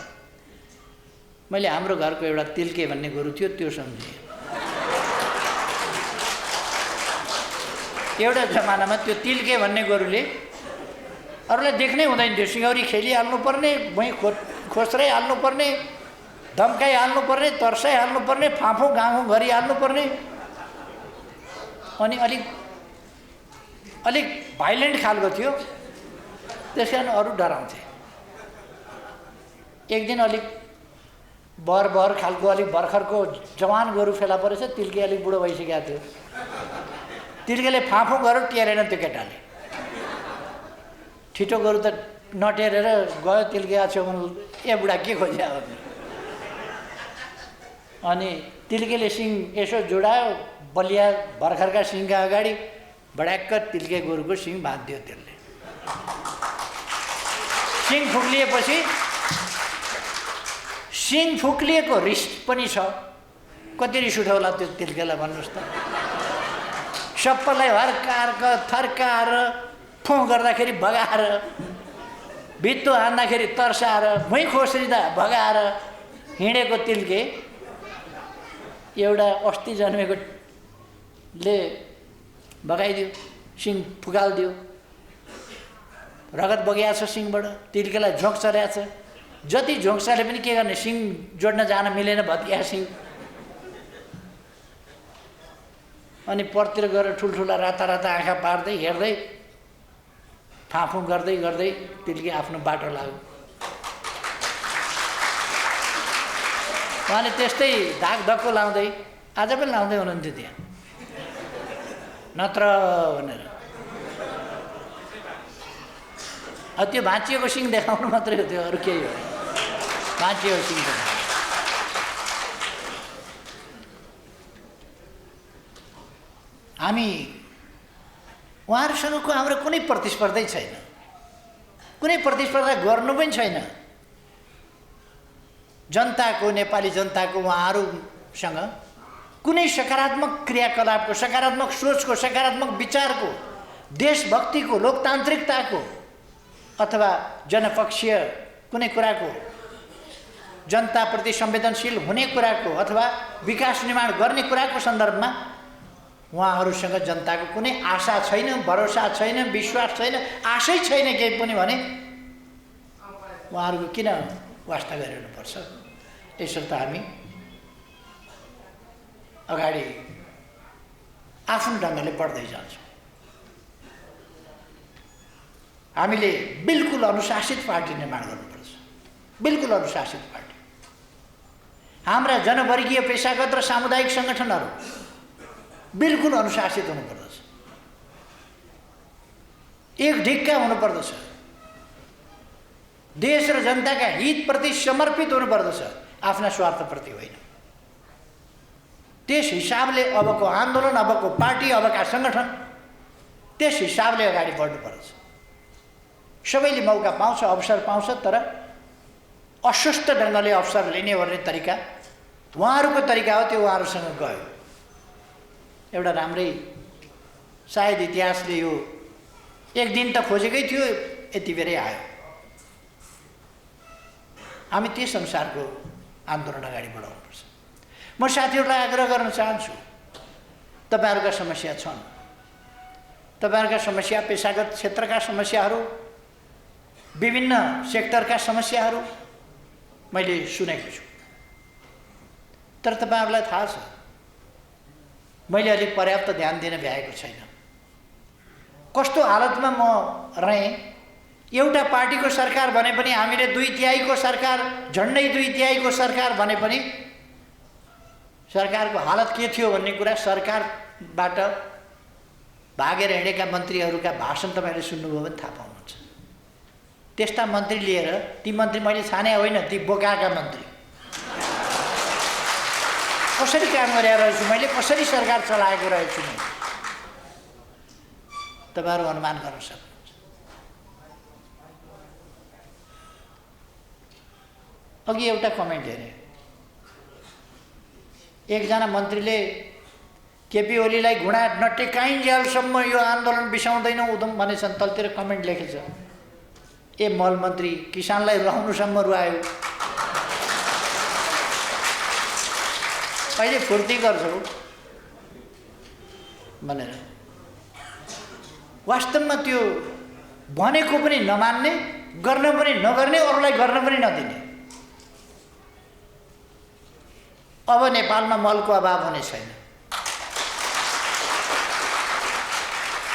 मैले हाम्रो घरको एउटा तिल्के भन्ने गोरु थियो, त्यो सम्झेँ। एउटा जमानामा त्यो तिल्के भन्ने गोरुले अरूलाई देख्नै हुँदैन थियो। सिङौरी खेलिहाल्नुपर्ने, भुइँ खोस्रै हाल्नुपर्ने, धम्काइहाल्नुपर्ने, तर्साइहाल्नुपर्ने, फाँफो गाँगो गरिहाल्नुपर्ने। अनि अलिक भाइलेन्ट खालको थियो, त्यस कारण अरू डराउँथे। एक दिन अलिक बर खालको अलिक भर्खरको जवान गोरु फेला परेछ। तिल्के अलिक बुढो भइसकेको थियो। तिल्केले फाँफो गरेर टेरेन त्यो केटाले। छिटो गोरु त नटेरेर गयो। तिल्के आछ्यो भने ए बुढा के खोज्या हो। अनि तिल्केले सिङ यसो जोडायो, बलिया भर्खरका सिङका अगाडि बड्याक्क तिल्के गोरुको सिङ भाँचिदियो त्यसले। सिङ फुक्लिएपछि सिङ फुक्लिएको रिस पनि छ। कति रिस उठाउला त्यो तिल्केलाई भन्नुहोस् त। सबैलाई हर्काएर थर्काएर, फोँ गर्दाखेरि भगाएर, भित्तो हान्दाखेरि तर्साएर, भुइँ खोस्रिँदा भगाएर हिँडेको तिल्के एउटा अस्ति जन्मेकोले भगाइदियो, सिङ फुकालिदियो। रगत बगिया छ सिङबाट। तिल्केलाई झोक चल्या छ। जति झोक चले पनि के गर्ने, सिङ जोड्न जान मिलेन, भत्किया सिङ। अनि परतिर गएर ठुल्ठुला राता आँखा पार्दै हेर्दै फाँफु गर्दै गर्दै तिल्के आफ्नो बाटो लाग्यो। उहाँले त्यस्तै धाक धक्को लाउँदै, आज पनि लाउँदै हुनुहुन्थ्यो त्यहाँ, नत्र भनेर। त्यो भाँचिएको सिङ देखाउनु मात्रै हो, त्यो अरू केही हो। भाँचिएको सिङ देखाउनु। हामी उहाँहरूसँगको हाम्रो कुनै प्रतिस्पर्धै छैन, कुनै प्रतिस्पर्धा गर्नु पनि छैन। जनताको, नेपाली जनताको उहाँहरूसँग कुनै सकारात्मक क्रियाकलापको, सकारात्मक सोचको, सकारात्मक विचारको, देशभक्तिको, लोकतान्त्रिकताको अथवा जनपक्षीय कुनै कुराको, जनताप्रति संवेदनशील हुने कुराको अथवा विकास निर्माण गर्ने कुराको सन्दर्भमा उहाँहरूसँग जनताको कुनै आशा छैन, भरोसा छैन, विश्वास छैन, आशै छैन केही पनि भने उहाँहरूको किन वास्ता गरिरहनुपर्छ? त्यसर्थ हामी अगाडि आफ्नो ढङ्गले बढ्दै जान्छौँ। हामीले बिल्कुल अनुशासित पार्टी निर्माण गर्नुपर्छ, बिल्कुल अनुशासित पार्टी। हाम्रा जनवर्गीय, पेशागत र सामुदायिक सङ्गठनहरू बिल्कुल अनुशासित हुनुपर्दछ, एक ढिक्का हुनुपर्दछ, देश र जनताका हितप्रति समर्पित हुनुपर्दछ, आफ्ना स्वार्थप्रति होइन। त्यस हिसाबले अबको आन्दोलन, अबको पार्टी, अबका सङ्गठन त्यस हिसाबले अगाडि बढ्नुपर्छ। सबैले मौका पाउँछ, अवसर पाउँछ, तर अस्वस्थ ढङ्गले अवसर लिने ओर्ने तरिका उहाँहरूको तरिका हो, त्यो उहाँहरूसँग गयो। एउटा राम्रै सायद इतिहासले यो एक दिन त खोजेकै थियो, यति बेरै आयो। हामी त्यस अनुसारको आन्दोलन अगाडि बढाउनुपर्छ। म साथीहरूलाई आग्रह गर्न चाहन्छु, तपाईँहरूका समस्या छन्, तपाईँहरूका समस्या पेसागत क्षेत्रका समस्याहरू, विभिन्न सेक्टरका समस्याहरू मैले सुनेको छु। तर तपाईँहरूलाई थाहा छ, मैले अलिक पर्याप्त ध्यान दिन भ्याएको छैन। कस्तो हालतमा म रहेँ, एउटा पार्टीको सरकार भने पनि, हामीले 2/3 सरकार, झन्डै 2/3 सरकार भने पनि सरकारको हालत के थियो भन्ने कुरा सरकारबाट भागेर हिँडेका मन्त्रीहरूका भाषण तपाईँले सुन्नुभयो भने थाहा पाउनुहुन्छ। त्यस्ता मन्त्री लिएर, ती मन्त्री मैले छाने होइन, ती बोकाका मन्त्री कसरी काम गरेर रहेछु मैले, कसरी सरकार चलाएको रहेछु मैले, तपाईँहरू अनुमान गर्न सक्नुहुन्छ। अघि एउटा कमेन्ट हेरेँ, एकजना मन्त्रीले केपी ओलीलाई घुँडा नटेकाइन्जेलसम्म यो आन्दोलन बिसाउँदैन उदम भनेछन्, तलतिर कमेन्ट लेखेछ, ए मल मन्त्री किसानलाई रुवाउनुसम्म रुवायो, अहिले फुर्ती गर्छौ भनेर। वास्तवमा त्यो भनेको पनि नमान्ने, गर्न पनि नगर्ने, अरूलाई गर्न पनि नदिने। अब नेपालमा मलको अभाव हुने छैन,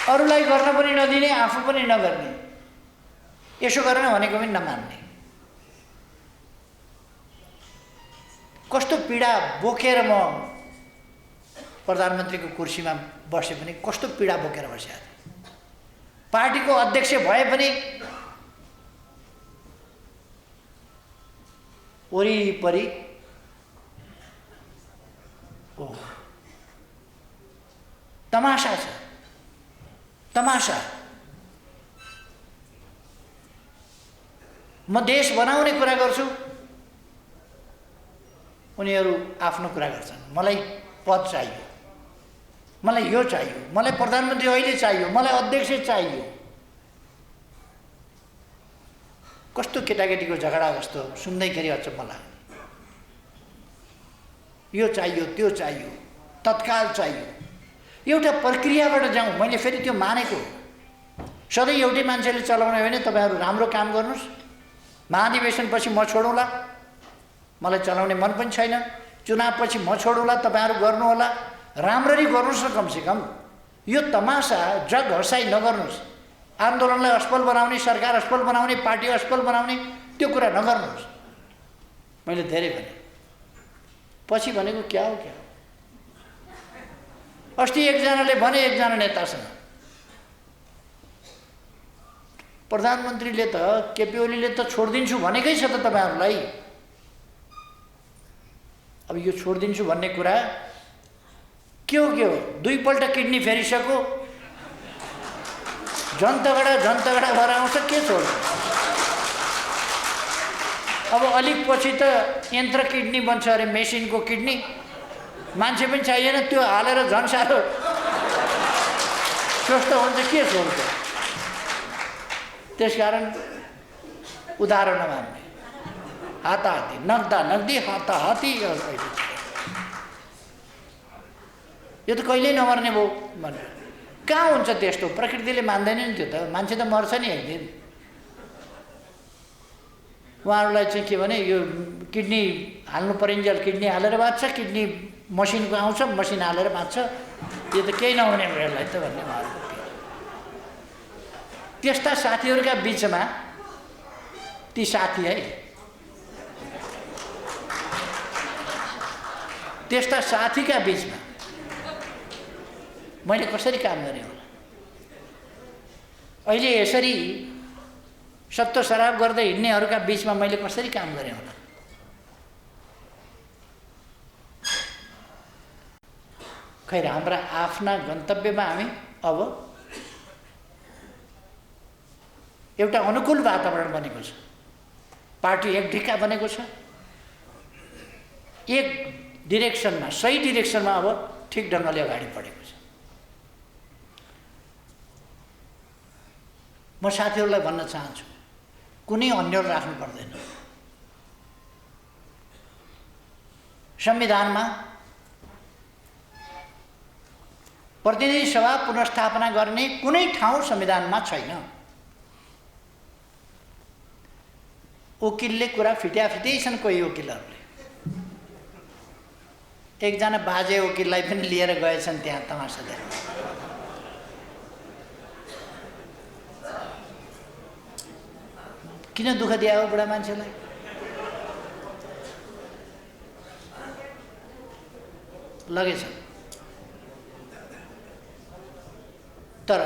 अरूलाई गर्न पनि नदिने, आफू पनि नगर्ने, यसो गर्न भनेको पनि नमान्ने। कस्तो पीडा बोकेर म प्रधानमन्त्रीको कुर्सीमा बसे पनि कस्तो पीडा बोकेर बसेको थिएँ। पार्टीको अध्यक्ष भए पनि वरिपरि तमासा छ, तमासा। म देश बनाउने कुरा गर्छु, उनीहरू आफ्नो कुरा गर्छन्। मलाई पद चाहियो, मलाई यो चाहियो, मलाई प्रधानमन्त्री अहिले चाहियो, मलाई अध्यक्ष चाहियो। कस्तो केटाकेटीको झगडा जस्तो सुन्दैखेरि अचम्म लाग्यो। यो चाहियो, त्यो चाहियो, तत्काल चाहियो, एउटा प्रक्रियाबाट जाउँ। मैले फेरि त्यो मानेको, सधैँ एउटै मान्छेले चलाउने होइन। तपाईँहरू राम्रो काम गर्नुहोस्, महाधिवेशनपछि म छोडौँला, मलाई चलाउने मन पनि छैन, चुनावपछि म छोडौँला, तपाईँहरू गर्नुहोला, राम्ररी गर्नुहोस् न। कमसेकम यो तमासा जग हसाइ नगर्नुहोस्। आन्दोलनलाई असफल बनाउने, सरकार असफल बनाउने, पार्टी असफल बनाउने, त्यो कुरा नगर्नुहोस्। मैले धेरै भने, पछि भनेको क्या हो क्या। अस्ति एकजनाले भने, एकजना नेतासँग, प्रधानमन्त्रीले त, केपी ओलीले त छोडिदिन्छु भनेकै छ त तपाईँहरूलाई। अब यो छोडिदिन्छु भन्ने कुरा के हो के हो? दुईपल्ट किडनी फेरिसक्यो, झन्तगडा भएर आउँछ, के छोड्छ? अब अलिक पछि त यन्त्र किडनी बन्छ अरे, मेसिनको किडनी, मान्छे पनि चाहिएन, त्यो हालेर झन् साह्रो स्वस्थ हुन्छ, के छोड्छ? त्यसकारण उधारो नमान्ने, हाताहाती, नग्दा नग्दी, हाताहाती। यो त कहिल्यै नमर्ने भयो भनेर कहाँ हुन्छ त्यस्तो? प्रकृतिले मान्दैन नि त्यो त, मान्छे त मर्छ नि एक दिन। उहाँहरूलाई चाहिँ के भने, यो किडनी हाल्नु परिन्जेल किडनी हालेर बाँच्छ, किडनी मसिनको आउँछ, मसिन हालेर बाँच्छ, यो त केही नहुने भयो यसलाई त भन्ने उहाँहरूको। त्यस्ता साथीहरूका बिचमा ती साथी है, त्यस्ता साथीका बिचमा मैले कसरी काम गरेँ होला? अहिले यसरी सत्तो शराब गर्दै हिँड्नेहरूका बिचमा मैले कसरी काम गरेँ होला? खैर हाम्रा आफ्ना गन्तव्यमा हामी अब एउटा अनुकूल वातावरण बनेको छ, पार्टी एक ढिक्का बनेको छ, एक डिरेक्सनमा सही डिरेक्सनमा अब ठिक ढङ्गले अगाडि बढेको छ। म साथीहरूलाई भन्न चाहन्छु, कुनै अन्यल राख्नु पर्दैन। संविधानमा प्रतिनिधि सभा पुनर्स्थापना गर्ने कुनै ठाउँ संविधानमा छैन। वकिलले कुरा फिट्याफिट्यै छन् कोही वकिलहरूले। एकजना बाजे वकिललाई पनि लिएर गएछन् त्यहाँ तमासा देख्न। किन दुःख दिए हो बुढा मान्छेलाई? लगेछ। तर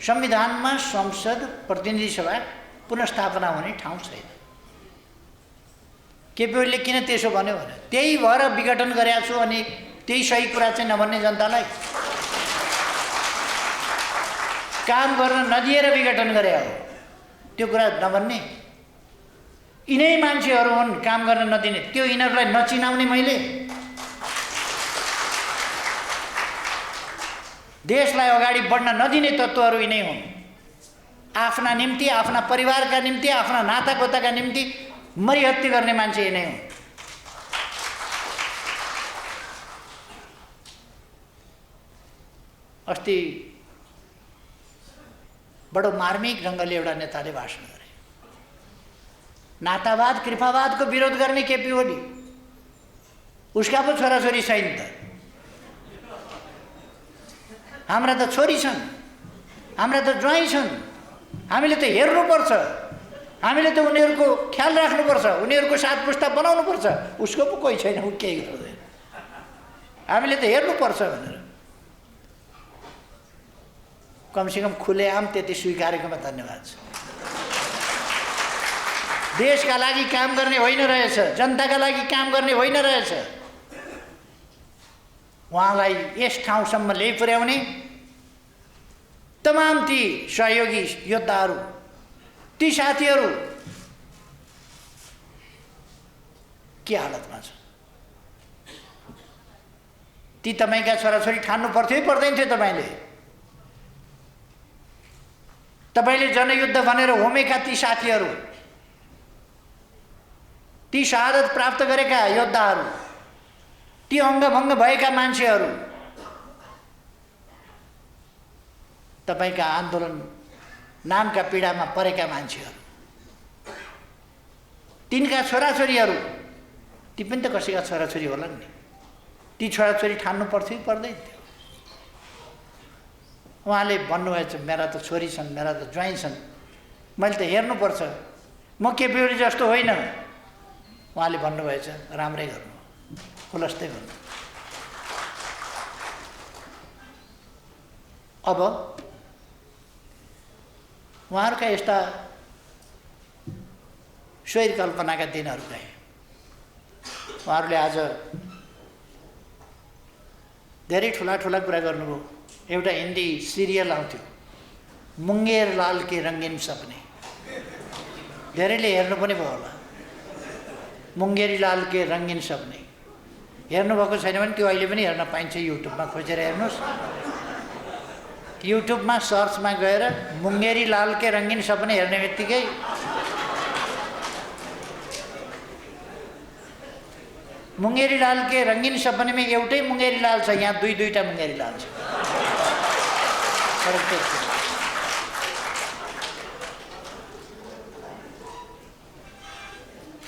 संविधानमा संसद प्रतिनिधि सभा पुनर्स्थापना हुने ठाउँ छैन। केपी ओलीले किन त्यसो भन्यो भने त्यही भएर विघटन गरेको छु अनि त्यही सही कुरा चाहिँ नभन्ने जनतालाई काम गर्न नदिएर विघटन गरे हो, त्यो कुरा नभन्ने। यिनै मान्छेहरू हुन् काम गर्न नदिने, त्यो यिनीहरूलाई नचिनाउने। मैले देशलाई अगाडि बढ्न नदिने तत्त्वहरू यिनै हुन्। आफ्ना निम्ति, आफ्ना परिवारका निम्ति, आफ्ना नातागोताका निम्ति मरिहत्ते गर्ने मान्छे यिनै हुन्। अस्ति बडो मार्मिक ढङ्गले एउटा नेताले भाषण गरे। नातावाद कृपावादको विरोध गर्ने केपी ओली, उसका पो छोराछोरी छैन त। हाम्रा त छोरी छन्, हाम्रा त ज्वाइँ छन्, हामीले त हेर्नुपर्छ, हामीले त उनीहरूको ख्याल राख्नुपर्छ, उनीहरूको साथ पुस्ता बनाउनुपर्छ। उसको पो कोही छैन, ऊ केही गर्दैन, हामीले त हेर्नुपर्छ भनेर कमसेकम खुलेआम त्यति स्वीकारेकोमा धन्यवाद छ। देशका लागि काम गर्ने होइन रहेछ, जनताका लागि काम गर्ने होइन रहेछ। उहाँलाई यस ठाउँसम्म ल्याइ पुर्याउने तमाम ती सहयोगी योद्धाहरू, ती साथीहरू के हालतमा छ? ती तपाईँका छोराछोरी ठान्नु पर्थ्यो कि पर्दैन थियो? तपाईँले जनयुद्ध भनेर होमेका ती साथीहरू, ती शहादत प्राप्त गरेका योद्धाहरू, ती अङ्गभङ्ग भएका मान्छेहरू, तपाईँका आन्दोलन नामका पीडामा परेका मान्छेहरू, तिनका छोराछोरीहरू, ती पनि त कसैका छोराछोरी होलान् नि। ती छोराछोरी ठान्नु पर्थ्यो कि पर्दैन थियो? उहाँले भन्नुभएछ मेरा त छोरी छन्, मेरा त ज्वाइँ छन्, मैले त हेर्नुपर्छ, म केपी ओली जस्तो होइन। उहाँले भन्नुभएछ राम्रै गर्नु, खुलस्तै गर्नु। अब उहाँहरूका यस्ता स्वैर कल्पनाका दिनहरू गए। उहाँहरूले आज धेरै ठुला ठुला कुरा गर्नुभयो। एउटा हिन्दी सिरियल आउँथ्यो, मुङ्गेर लाल के रङ्गीन सपने, धेरैले हेर्नु पनि भयो होला। मुङ्गेरी लाल के रङ्गीन सपने हेर्नुभएको छैन भने त्यो अहिले पनि हेर्न पाइन्छ, युट्युबमा खोजेर हेर्नुहोस्। युट्युबमा सर्चमा गएर मुङ्गेरी लाल के रङ्गीन सपने हेर्ने बित्तिकै मुङ्गेरी लाल के रङ्गीन सपनेमा एउटै मुङ्गेरी लाल छ, यहाँ दुईटा मुङ्गेरी लाल छ।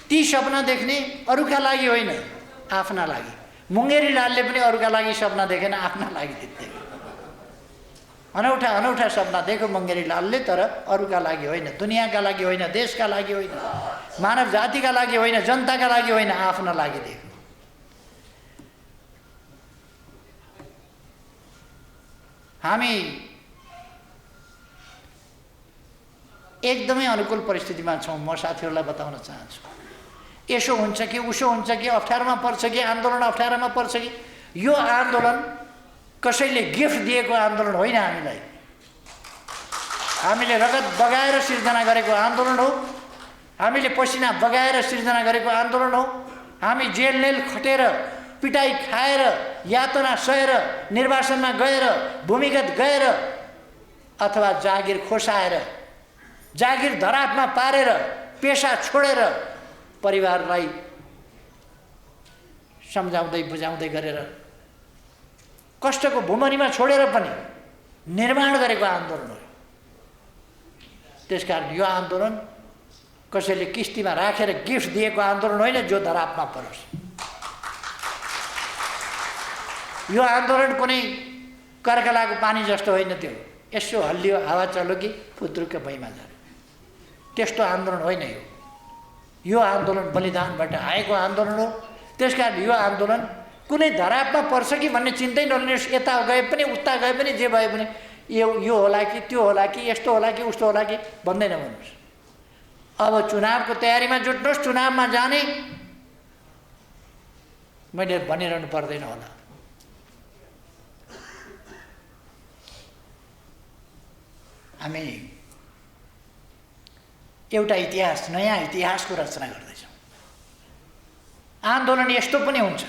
ती सपना देख्ने अरूका लागि होइन, आफ्ना लागि। मुङ्गेरी लालले पनि अरूका लागि सपना देखेन, आफ्ना लागि देख्थे। अनौठा अनौठा सपना देख्यो मुङ्गेरी लालले, तर अरूका लागि होइन, दुनियाँका लागि होइन, देशका लागि होइन, मानव जातिका लागि होइन, जनताका लागि होइन, आफ्ना लागि देख्यो। हामी एकदमै अनुकूल परिस्थितिमा छौँ। म साथीहरूलाई बताउन चाहन्छु, यसो हुन्छ कि उसो हुन्छ कि, अप्ठ्यारोमा पर्छ कि, आन्दोलन अप्ठ्यारोमा पर्छ कि, यो आन्दोलन कसैले गिफ्ट दिएको आन्दोलन होइन। हामीले रगत बगाएर सिर्जना गरेको आन्दोलन हो। हामीले पसिना बगाएर सिर्जना गरेको आन्दोलन हो। हामी जेल खटेर पिटाई खाएर यातना सहेर निर्वासनमा गएर भूमिगत गएर अथवा जागिर खोसाएर जागिर धरापमा पारेर पेसा छोडेर परिवारलाई सम्झाउँदै बुझाउँदै गरेर कष्टको भुमरीमा छोडेर पनि निर्माण गरेको आन्दोलन हो। त्यसकारण यो आन्दोलन कसैले किस्तीमा राखेर गिफ्ट दिएको आन्दोलन होइन जो धरापमा परोस्। यो आन्दोलन कुनै कर्कलाको पानी जस्तो होइन। त्यो यसो हल्लियो हावा चल्यो कि फुत्रुक्क भैमा जाने त्यस्तो आन्दोलन होइन। यो आन्दोलन बलिदानबाट आएको आन्दोलन हो। त्यसकारण यो आन्दोलन कुनै धरापमा पर्छ कि भन्ने चिन्तै नलिनुहोस्। यता गए पनि उता गए पनि जे भए पनि यो होला कि त्यो होला कि यस्तो होला कि उस्तो होला कि भन्दै नभन्नुहोस्। अब चुनावको तयारीमा जुट्नुहोस्। चुनावमा जाने मैले भनिरहनु पर्दैन होला। हामी एउटा इतिहास नयाँ इतिहासको रचना गर्दैछौँ। आन्दोलन यस्तो पनि हुन्छ,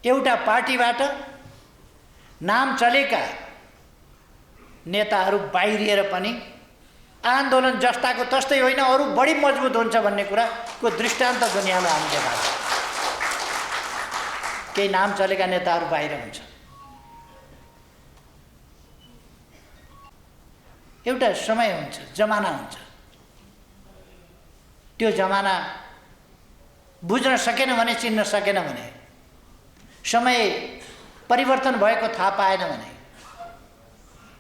एउटा पार्टीबाट नाम चलेका नेताहरू बाहिरिएर पनि आन्दोलन जस्ताको तस्तै होइन अरू बढी मजबुत हुन्छ भन्ने कुराको दृष्टान्त दुनियाँमा हामी देखाएको छौँ। केही नाम चलेका नेताहरू बाहिर हुन्छ। एउटा समय हुन्छ, जमाना हुन्छ। त्यो जमाना बुझ्न सकेन भने, चिन्न सकेन भने, समय परिवर्तन भएको थाहा पाएन भने,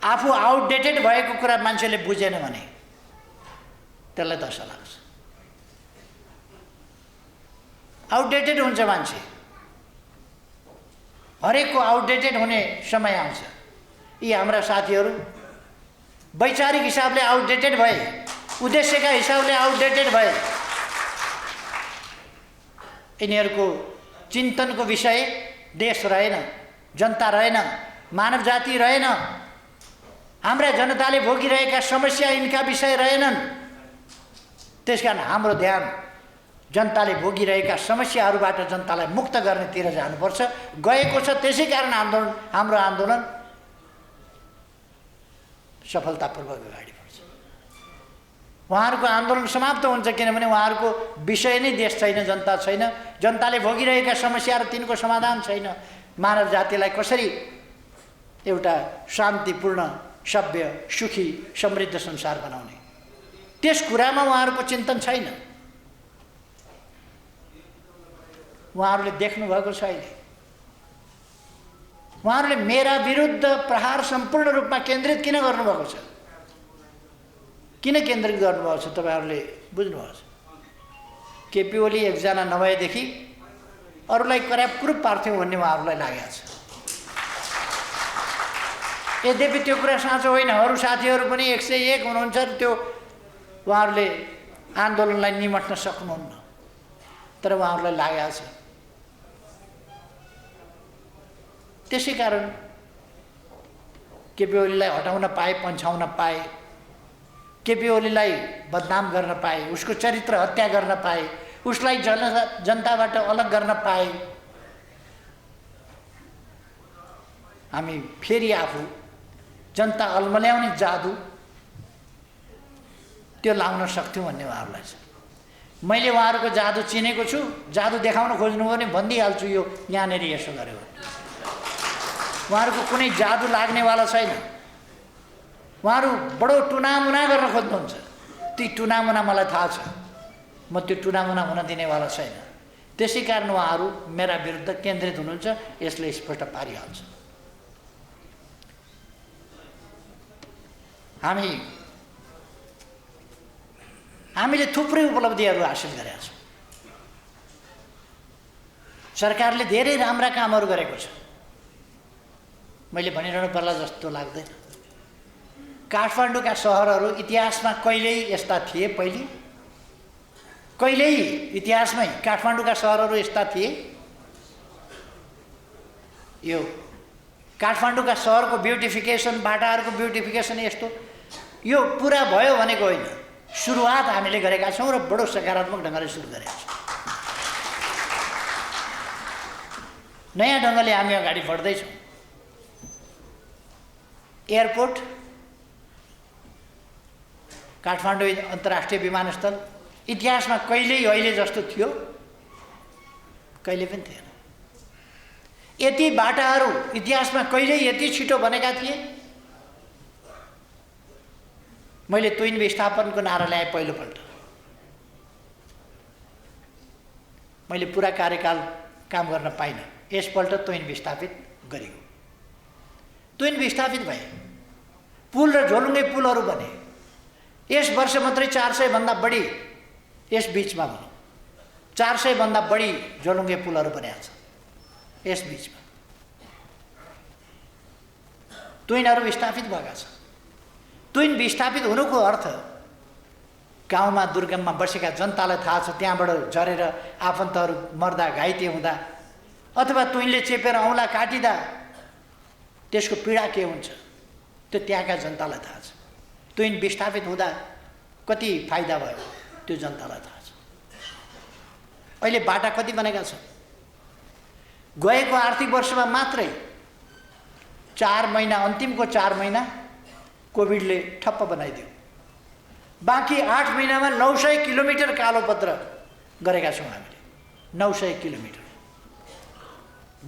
आफू आउटडेटेड भएको कुरा मान्छेले बुझेन भने त्यसलाई दशा लाग्छ। आउटडेटेड हुन्छ मान्छे, हरेकको आउटडेटेड हुने समय आउँछ। यी हाम्रा साथीहरू वैचारिक हिसाबले आउटडेटेड भए, उद्देश्यका हिसाबले आउटडेटेड भए। यिनीहरूको चिन्तनको विषय देश रहेन, जनता रहेन, मानव जाति रहेन, हाम्रा जनताले भोगिरहेका समस्या यिनका विषय रहेनन्। त्यसकारण हाम्रो ध्यान जनताले भोगिरहेका समस्याहरूबाट जनतालाई मुक्त गर्नेतिर जानुपर्छ। गएको छ। त्यसै कारण हाम्रो आन्दोलन सफलतापूर्वक अगाडि बढ्छ। उहाँहरूको आन्दोलन समाप्त हुन्छ किनभने उहाँहरूको विषय नै देश छैन, जनता छैन, जनताले भोगिरहेका समस्या र तिनको समाधान छैन। मानव जातिलाई कसरी एउटा शान्तिपूर्ण, सभ्य, सुखी, समृद्ध संसार बनाउने, त्यस कुरामा उहाँहरूको चिन्तन छैन। उहाँहरूले देख्नुभएको छ। अहिले उहाँहरूले मेरा विरुद्ध प्रहार सम्पूर्ण रूपमा केन्द्रित किन गर्नुभएको छ? किन केन्द्रित गर्नुभएको छ तपाईँहरूले बुझ्नुभएको छ। केपी ओली एकजना नभएदेखि अरूलाई करापकुरूप पार्थ्यौँ भन्ने उहाँहरूलाई लागेको छ। यद्यपि त्यो कुरा साँचो होइन। अरू साथीहरू पनि 101 हुनुहुन्छ, त्यो उहाँहरूले आन्दोलनलाई निमट्न सक्नुहुन्न, तर उहाँहरूलाई लागेको छ। त्यसै कारण केपी ओलीलाई हटाउन पाए, पन्छाउन पाए, केपी ओलीलाई बदनाम गर्न पाए, उसको चरित्र हत्या गर्न पाए, उसलाई जनताबाट अलग गर्न पाए, हामी फेरि आफू जनता अल्मल्याउने जादु त्यो लाउन सक्थ्यौँ भन्ने उहाँहरूलाई छ। मैले उहाँहरूको जादु चिनेको छु। जादु देखाउन खोज्नुभयो भने भनिदिइहाल्छु, यो यहाँनिर यसो गर्यो। उहाँहरूको कुनै जादु लाग्नेवाला छैन। उहाँहरू बडो टुनामुना गर्न खोज्नुहुन्छ। ती टुनामुना मलाई थाहा छ, म त्यो टुनामुना हुन दिनेवाला छैन। त्यसै कारण उहाँहरू मेरा विरुद्ध केन्द्रित हुनुहुन्छ, यसले स्पष्ट पारिहाल्छ। हामीले थुप्रै उपलब्धिहरू हासिल गरेका छौँ। सरकारले धेरै राम्रा कामहरू गरेको छ। मैले भनिरहनु पर्ला जस्तो लाग्दैन। काठमाडौँका सहरहरू इतिहासमा कहिल्यै यस्ता थिए। कहिल्यै इतिहासमै काठमाडौँका सहरहरू यस्ता थिए। यो काठमाडौँका सहरको ब्युटिफिकेसन, बाटाहरूको ब्युटिफिकेसन यस्तो यो पुरा भयो भनेको होइन, सुरुवात हामीले गरेका छौँ र बडो सकारात्मक ढङ्गले सुरु गरेका छौँ। नयाँ ढङ्गले हामी अगाडि बढ्दैछौँ। एयरपोर्ट, काठमाडौँ अन्तर्राष्ट्रिय विमानस्थल इतिहासमा कहिल्यै अहिले जस्तो थियो, कहिले पनि थिएन। यति बाटाहरू इतिहासमा कहिल्यै यति छिटो बनेका थिए। मैले ट्विन विस्थापनको नारा ल्याएँ पहिलोपल्ट। मैले पुरा कार्यकाल काम गर्न पाइनँ, यसपल्ट ट्विन विस्थापित गरियो। ट्विन विस्थापित भए, पुल र झोलुङ्गे पुलहरू बने। यस वर्ष मात्रै 400 भन्दा बढी, यस बिचमा भनौँ 400 भन्दा बढी झोलुङ्गे पुलहरू बनेका छन्। यस बिचमा ट्विनहरू विस्थापित भएका छन्। ट्विन विस्थापित हुनुको अर्थ गाउँमा दुर्गममा बसेका जनतालाई थाहा छ, त्यहाँबाट झरेर आफन्तहरू मर्दा घाइते हुँदा अथवा ट्विनले चेपेर औँला काटिँदा त्यसको पीडा के हुन्छ त्यो त्यहाँका जनतालाई थाहा छ। ट्विन विस्थापित हुँदा कति फाइदा भयो त्यो जनतालाई थाहा छ। अहिले बाटा कति बनेका छन्? गएको आर्थिक वर्षमा मात्रै 4 महिना, अन्तिमको 4 महिना कोभिडले ठप्प बनाइदियो। बाँकी 8 महिनामा 900 किलोमिटर कालोपत्र गरेका छौँ हामीले। 900 किलोमिटर,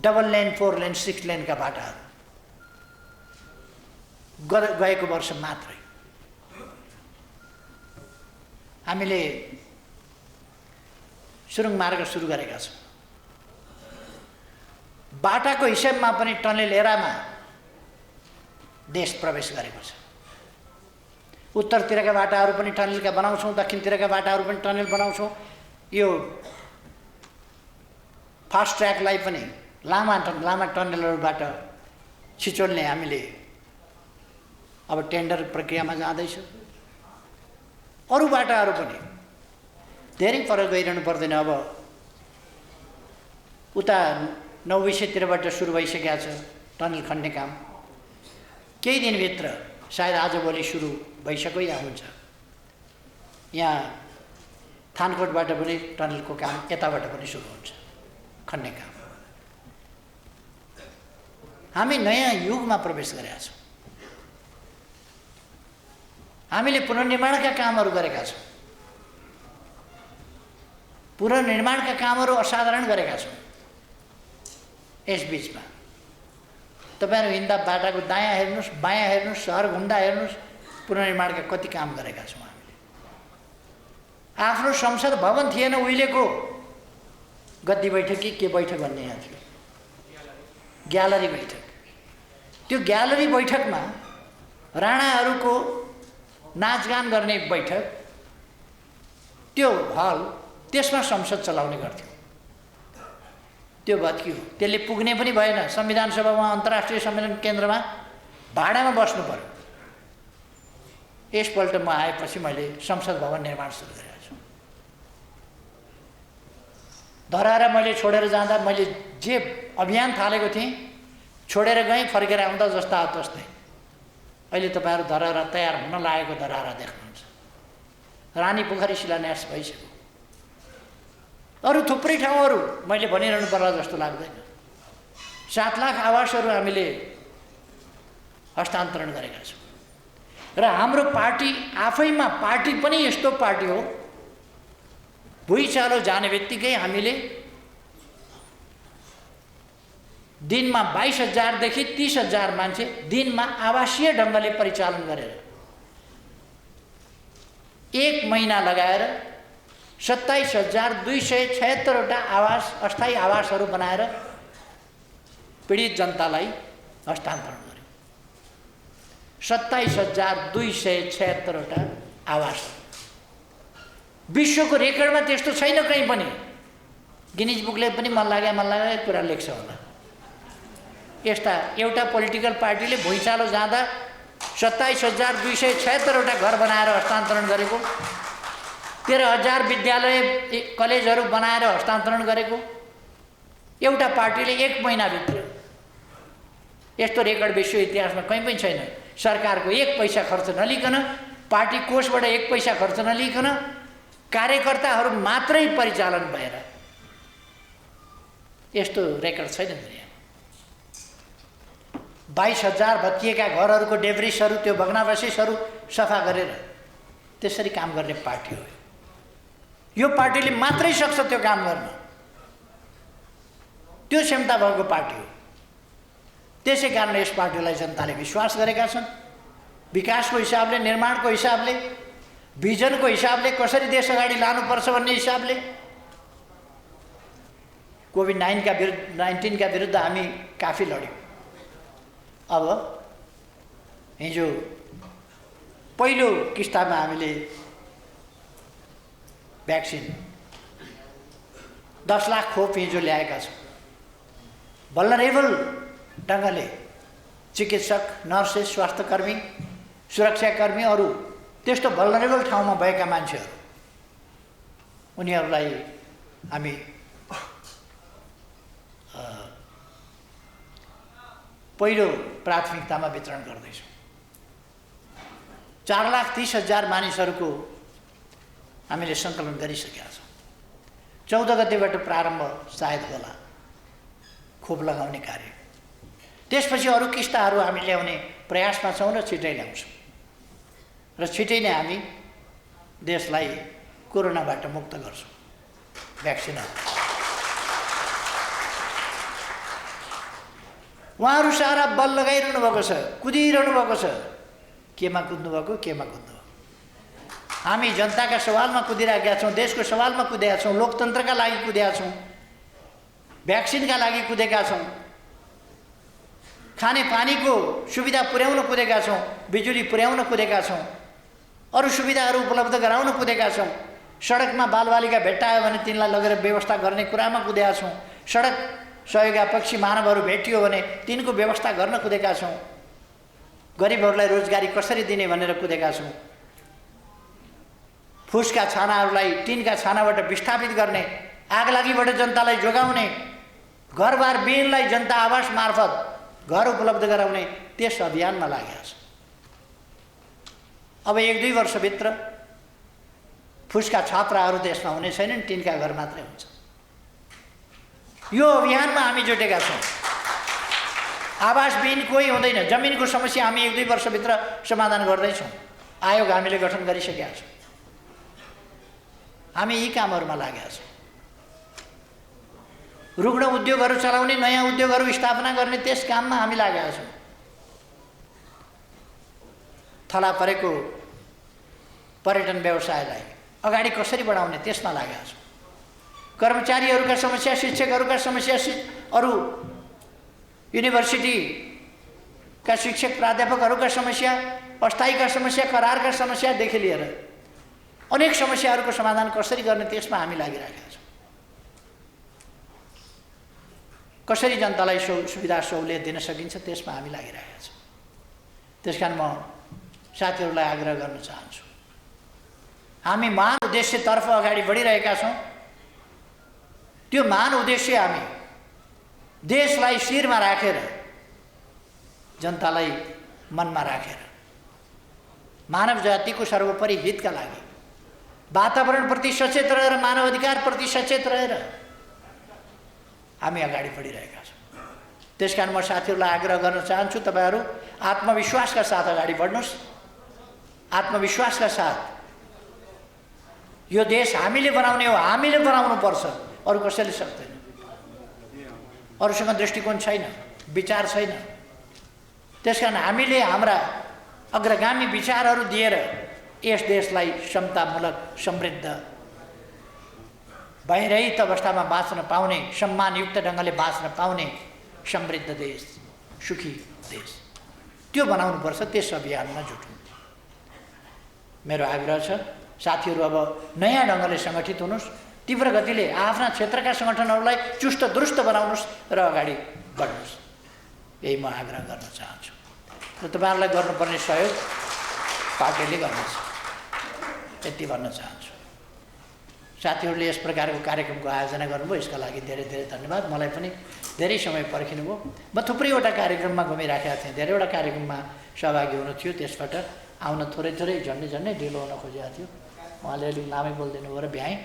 डबल लेन, 4 लेन, 6 लेनका बाटाहरू गएको वर्ष मात्रै। हामीले सुरुङ मार्ग सुरु गरेका छौँ। बाटाको हिसाबमा पनि टनेल एरामा देश प्रवेश गरेको छ। उत्तरतिरका बाटाहरू पनि टनेलका बनाउँछौँ, दक्षिणतिरका बाटाहरू पनि टनेल बनाउँछौँ। यो फास्ट ट्र्याकलाई पनि लामा टनेलहरूबाट छिचोल्ने हामीले अब टेन्डर प्रक्रियामा जाँदैछ। अरू बाटाहरू पनि धेरै पर गइरहनु पर्दैन। अब उता 9-20तिरबाट सुरु भइसकेको छ टनल खन्ने काम। केही दिनभित्र सायद आजभोलि सुरु भइसक्यो या हुन्छ। यहाँ थानकोटबाट पनि टनलको काम यताबाट पनि सुरु हुन्छ, खन्ने काम। हामी नयाँ युगमा प्रवेश गरेका छौँ। हामीले पुनर्निर्माणका कामहरू गरेका छौँ। पुनर्निर्माणका कामहरू असाधारण गरेका छौँ। यस बिचमा तपाईहरु हिँड्दा बाटाको दायाँ हेर्नुस्, बायाँ हेर्नुस्, सहर घुम्दा हेर्नुस्, पुनर्निर्माणका कति काम गरेका छौँ हामीले। आफ्नो संसद भवन थिएन उहिलेको, गद्दी बैठक के बैठक भन्ने यहाँ थियो, ग्यालरी बैठक। त्यो ग्यालरी बैठकमा राणाहरूको नाचगान गर्ने बैठक, त्यो हल, त्यसमा संसद चलाउने गर्थ्यो। त्यो भत्कियो, त्यसले पुग्ने पनि भएन। संविधान सभामा, अन्तर्राष्ट्रिय सम्मेलन केन्द्रमा भाडामा बस्नु पर्यो। यसपल्ट म आएपछि मैले संसद भवन निर्माण सुरु गरेको छु। धराएर मैले छोडेर जाँदा मैले जे अभियान थालेको थिएँ, छोडेर गएँ, फर्केर आउँदा जस्ता तस्तै अहिले तपाईहरु धराहरा तयार हुन लागेको धराहरा देख्नुहुन्छ। रानी पोखरी शिलान्यास भइसक्यो। अरू थुप्रै ठाउँहरू मैले भनिरहनु पर्ला जस्तो लाग्दैन। 7 लाख आवासहरू हामीले हस्तान्तरण गरेका छौँ। र हाम्रो पार्टी आफैमा, पार्टी पनि यस्तो पार्टी हो, भुइँचालो जाने बित्तिकै हामीले दिनमा 22,000 देखि 30,000 मान्छे दिनमा आवासीय ढङ्गले परिचालन गरेर 1 महिना लगाएर 27,276 वटा आवास, अस्थायी आवासहरू बनाएर पीडित जनतालाई हस्तान्तरण गर्यो। 27,276 वटा आवास। विश्वको रेकर्डमा त्यस्तो छैन कहीँ पनि। गिनिज बुकले पनि मन लागे कुरा लेख्छ होला। यस्ता एउटा पोलिटिकल पार्टीले भुइँचालो जाँदा 27,276 वटा घर बनाएर हस्तान्तरण गरेको, 13,000 विद्यालय कलेजहरू बनाएर हस्तान्तरण गरेको एउटा पार्टीले 1 महिनाभित्र यस्तो रेकर्ड विश्व इतिहासमा कहीँ पनि छैन। सरकारको एक पैसा खर्च नलिकन, पार्टी कोषबाट एक पैसा खर्च नलिकन, कार्यकर्ताहरू मात्रै परिचालन भएर यस्तो रेकर्ड छैन दुनियाँमा। 22,000 भत्किएका घरहरूको डेब्रिसहरू, त्यो भग्नावशेषहरू सफा गरेर त्यसरी काम गर्ने पार्टी हो यो। पार्टीले मात्रै सक्छ त्यो काम गर्न, त्यो क्षमता भएको पार्टी हो। त्यसै कारण यस पार्टीलाई जनताले विश्वास गरेका छन्। विकासको हिसाबले, निर्माणको हिसाबले, भिजनको हिसाबले, कसरी देश अगाडि लानुपर्छ भन्ने हिसाबले। कोभिड-19 का विरुद्ध हामी काफी लड्यौँ। अब हिजो पहिलो किस्तामा हामीले भ्याक्सिन 10 लाख खोप हिजो ल्याएका छौँ। भल्नरेबल ढङ्गले चिकित्सक, नर्सेस, स्वास्थ्यकर्मी, सुरक्षाकर्मी, अरू त्यस्तो भल्नरेबल ठाउँमा भएका मान्छेहरू, उनीहरूलाई हामी पहिलो प्राथमिकतामा वितरण गर्दैछौँ। 4,30,000 मानिसहरूको हामीले सङ्कलन गरिसकेका छौँ। 14 गतेबाट प्रारम्भ सायद होला खोप लगाउने कार्य। त्यसपछि अरू किस्ताहरू हामी ल्याउने प्रयासमा छौँ र छिटै ल्याउँछौँ र छिटै नै हामी देशलाई कोरोनाबाट मुक्त गर्छौँ। भ्याक्सिनहरू उहाँहरू सारा बल लगाइरहनु भएको छ, कुदिरहनु भएको छ। केमा कुद्नु भएको, केमा कुद्नु भएको। हामी जनताका सवालमा कुदिरहेका छौँ, देशको सवालमा कुदेका छौँ, लोकतन्त्रका लागि कुदेका छौँ, भ्याक्सिनका लागि कुदेका छौँ, खाने पानीको सुविधा पुर्याउन कुदेका छौँ, बिजुली पुर्याउन कुदेका छौँ, अरू सुविधाहरू उपलब्ध गराउन कुदेका छौँ। सडकमा बालबालिका भेट्टायो भने तिनलाई लगेर व्यवस्था गर्ने कुरामा कुदेका छौँ। सडक सहयोगापक्षी मानवहरू भेटियो भने तिनको व्यवस्था गर्न कुदेका छौँ। गरिबहरूलाई रोजगारी कसरी दिने भनेर कुदेका छौँ। फुसका छानाहरूलाई टिनका छानाबाट विस्थापित गर्ने, आगलागीबाट जनतालाई जोगाउने, घरबार विहीनलाई जनता आवास मार्फत घर उपलब्ध गराउने त्यस अभियानमा लागेका छ। अब 1-2 वर्षभित्र फुसका छात्राहरू देशमा हुने छैनन्, टिनका घर मात्रै हुन्छ। यो अभियानमा हामी जुटेका छौँ। आवासविहीन कोही हुँदैन। जमिनको समस्या हामी 1-2 वर्षभित्र समाधान गर्दैछौँ। आयोग हामीले गठन गरिसकेका छौँ। हामी यी कामहरूमा लागेका छौँ। रुग्ण उद्योगहरू चलाउने, नयाँ उद्योगहरू स्थापना गर्ने त्यस काममा हामी लागेका छौँ। थला परेको पर्यटन व्यवसायलाई अगाडि कसरी बढाउने त्यसमा लागेका छौँ। कर्मचारीहरूका समस्या, शिक्षकहरूका समस्या, अरू युनिभर्सिटीका शिक्षक प्राध्यापकहरूका समस्या, अस्थायीका समस्या, करारका समस्यादेखि लिएर अनेक समस्याहरूको समाधान कसरी गर्ने त्यसमा हामी लागिरहेका छौँ। कसरी जनतालाई सुविधा सहुलियत दिन सकिन्छ त्यसमा हामी लागिरहेका छौँ। त्यसकारण म साथीहरूलाई आग्रह गर्न चाहन्छु, हामी महान उद्देश्यतर्फ अगाडि बढिरहेका छौँ। त्यो महान उद्देश्य हामी देशलाई शिरमा राखेर, जनतालाई मनमा राखेर, मानव जातिको सर्वोपरि हितका लागि, वातावरणप्रति सचेत रहेर, मानव अधिकारप्रति सचेत रहेर हामी अगाडि बढिरहेका छौँ। त्यसकारण म साथीहरूलाई आग्रह गर्न चाहन्छु, तपाईँहरू आत्मविश्वासका साथ अगाडि बढ्नुहोस्। आत्मविश्वासका साथ यो देश हामीले बनाउने हो, हामीले बनाउनु पर्छ, अरू कसैले सक्दैन। अरूसँग दृष्टिकोण छैन, विचार छैन। त्यसकारण हामीले हाम्रा अग्रगामी विचारहरू दिएर यस देशलाई समतामूलक, समृद्ध, भयरहित अवस्थामा बाँच्न पाउने, सम्मानयुक्त ढङ्गले बाँच्न पाउने समृद्ध देश, सुखी देश, त्यो बनाउनुपर्छ। त्यस अभियानमा जुटौँ। मेरो आग्रह छ, साथीहरू अब नयाँ ढङ्गले सङ्गठित हुनुहोस्, तीव्र गतिले आफ्ना क्षेत्रका सङ्गठनहरूलाई चुस्त दुरुस्त बनाउनुहोस् र अगाडि बढ्नुहोस्। यही म आग्रह गर्न चाहन्छु र तपाईँहरूलाई गर्नुपर्ने सहयोग पार्टीले गर्नेछ, यति भन्न चाहन्छु। साथीहरूले यस प्रकारको कार्यक्रमको आयोजना गर्नुभयो, यसका लागि धेरै धेरै धन्यवाद। मलाई पनि धेरै समय पर्खिनुभयो। म थुप्रैवटा कार्यक्रममा घुमिराखेका थिएँ, धेरैवटा कार्यक्रममा सहभागी हुनु थियो, त्यसबाट आउन थोरै झन्डै ढिलो हुन खोजेको थियो। उहाँले अलिक लामै बोलिदिनु भयो र भ्याएँ।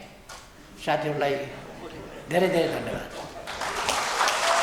साथीहरूलाई धेरै धेरै धन्यवाद।